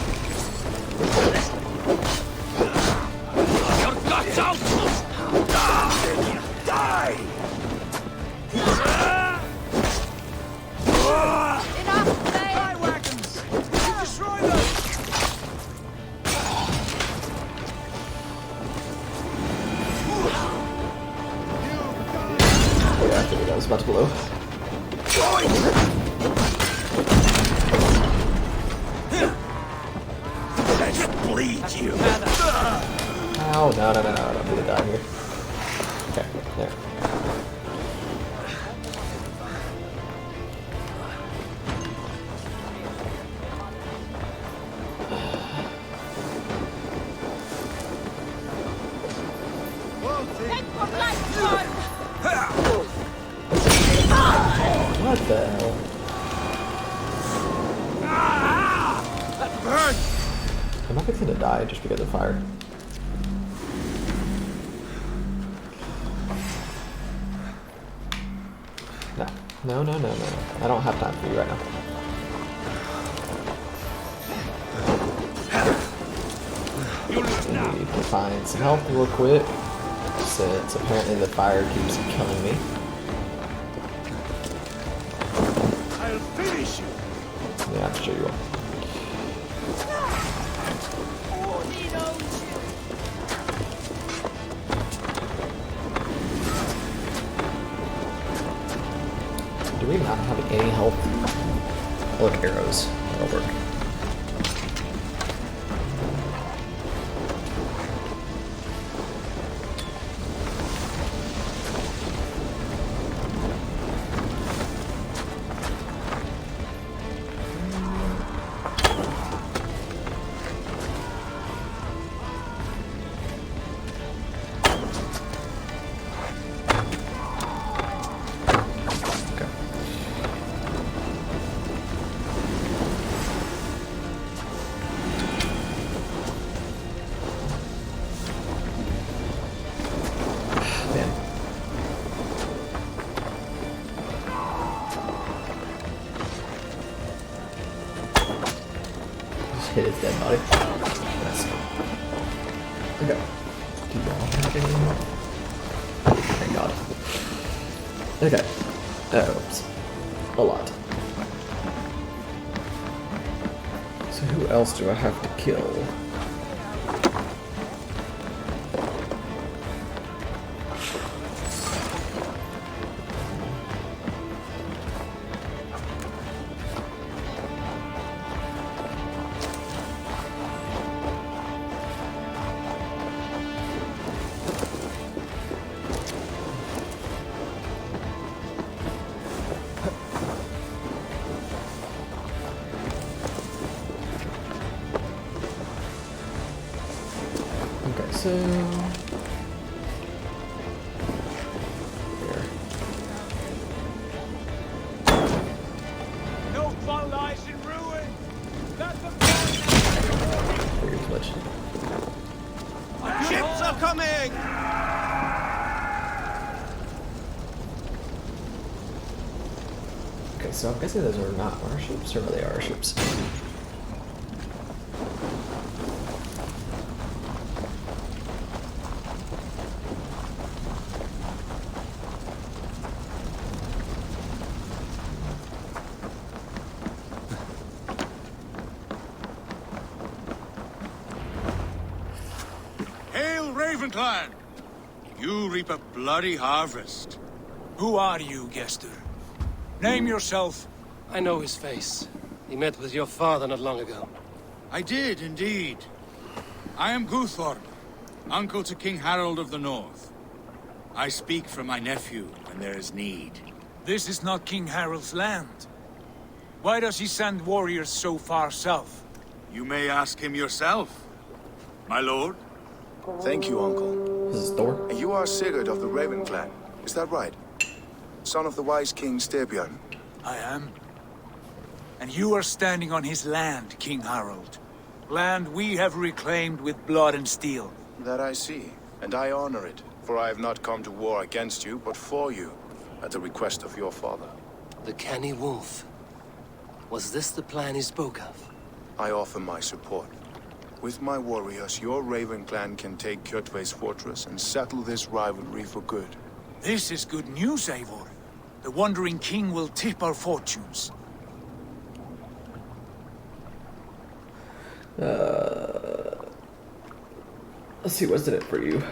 Your guts out! Die! Fire wagons! You destroy them! Yeah, I figured that was about to blow. Thank you. Oh, no, no, no, no, I don't need to die here. Okay, there. What the hell? Am I fixing to die just because of fire? No. No, no, no, no. I don't have time for you right now. I need to find some health real quick, since apparently the fire keeps killing me. I'll finish you. Yeah, I'm sure you will. Do we not have any health? Look, arrows. That'll work. Hit his dead body. Nice. Okay. Do y'all have any more? Thank God. Okay. Oops. A lot. So who else do I have to kill? Okay, so here. No fun lies in ruin. Let them Figured as much. Ships are coming. Okay, so I'm guessing those are not our ships, or they are our ships. Hail, Ravenclan! You reap a bloody harvest. Who are you, Gester? Name yourself. I know his face. He met with your father not long ago. I did, indeed. I am Guthorm, uncle to King Harold of the North. I speak for my nephew when there is need. This is not King Harold's land. Why does he send warriors so far south? You may ask him yourself, my lord. Thank you, Uncle. This is Thor. And you are Sigurd of the Raven clan, is that right? Son of the wise King Styrbjörn. I am. And you are standing on his land, King Harold. Land we have reclaimed with blood and steel. That I see, and I honor it, for I have not come to war against you, but for you, at the request of your father. The canny wolf. Was this the plan he spoke of? I offer my support. With my warriors, your Raven clan can take Kjotve's fortress and settle this rivalry for good. This is good news, Eivor. The Wandering King will tip our fortunes. Let's see, what's in it for you?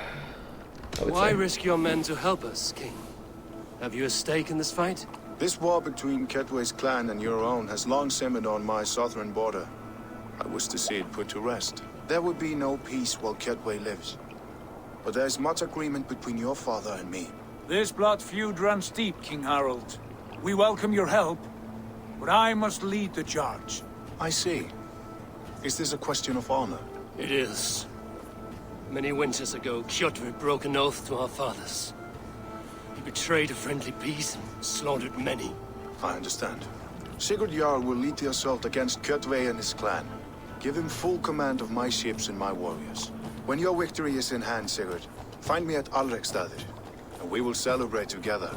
Why risk your men to help us, King? Have you a stake in this fight? This war between Kjotve's clan and your own has long simmered on my southern border. I was to see it put to rest. There would be no peace while Kjotve lives. But there's much agreement between your father and me. This blood feud runs deep, King Harold. We welcome your help, but I must lead the charge. I see. Is this a question of honor? It is. Many winters ago, Kjotve broke an oath to our fathers. He betrayed a friendly peace and slaughtered many. I understand. Sigurd Jarl will lead the assault against Kjotve and his clan. Give him full command of my ships and my warriors. When your victory is in hand, Sigurd, find me at Alrekstadir, and we will celebrate together.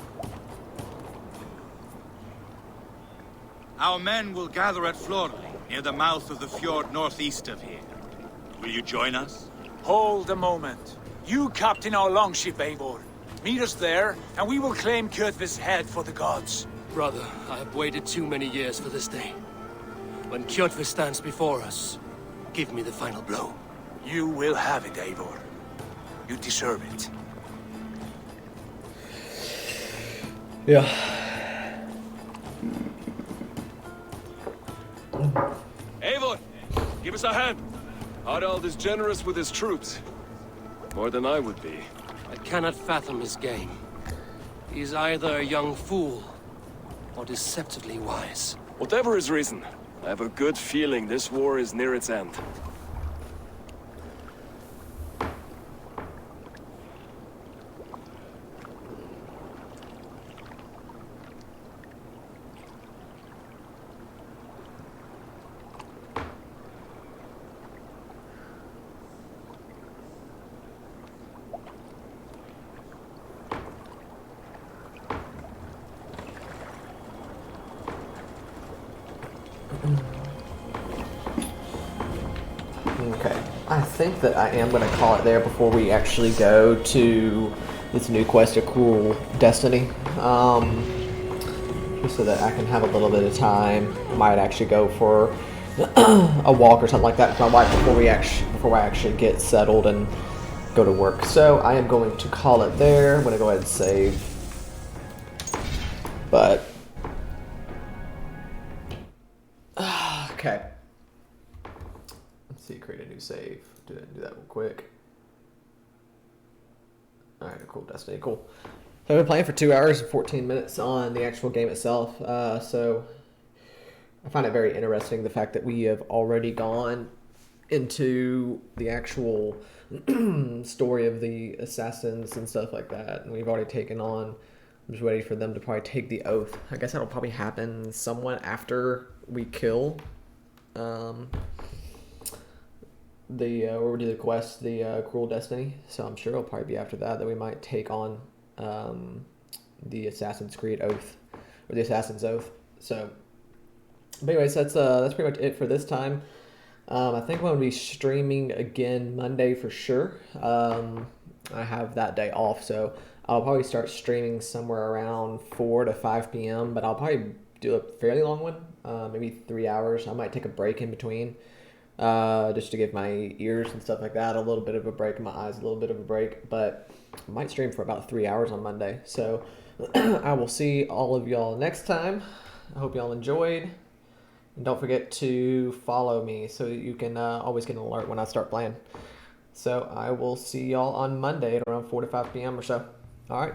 Our men will gather at Florli, near the mouth of the fjord northeast of here. Will you join us? Hold a moment. You captain our longship, Eivor. Meet us there, and we will claim Kjotve's head for the gods. Brother, I have waited too many years for this day. When Kjotve stands before us, give me the final blow. You will have it, Eivor. You deserve it. Yeah. Eivor, give us a hand. Harald is generous with his troops. More than I would be. I cannot fathom his game. He is either a young fool or deceptively wise. Whatever his reason, I have a good feeling this war is near its end. Okay, I think that I am going to call it there before we actually go to this new quest of Cruel Destiny. Just so that I can have a little bit of time. I might actually go for a walk or something like that with my wife before I actually get settled and go to work. So I am going to call it there. I'm going to go ahead and save. But okay. Let's see, create a new save. Do that real quick. Alright, cool, Destiny, cool. So I've been playing for 2 hours and 14 minutes on the actual game itself. So I find it very interesting the fact that we have already gone into the actual story of the assassins and stuff like that. And we've already taken on, I'm just waiting for them to probably take the oath. I guess that'll probably happen somewhat after we kill where we do the quest, the Cruel Destiny. So I'm sure it'll probably be after that we might take on the Assassin's Creed Oath, or the Assassin's Oath. So, but anyways, that's pretty much it for this time. I think I'm going to be streaming again Monday for sure. I have that day off, so I'll probably start streaming somewhere around 4 to 5 p.m., but I'll probably do a fairly long one, maybe 3 hours. I might take a break in between, just to give my ears and stuff like that a little bit of a break, and my eyes a little bit of a break, but I might stream for about 3 hours on Monday. So I will see all of y'all next time. I hope y'all enjoyed. And don't forget to follow me so you can always get an alert when I start playing. So I will see y'all on Monday at around 4 to 5 p.m. or so. All right.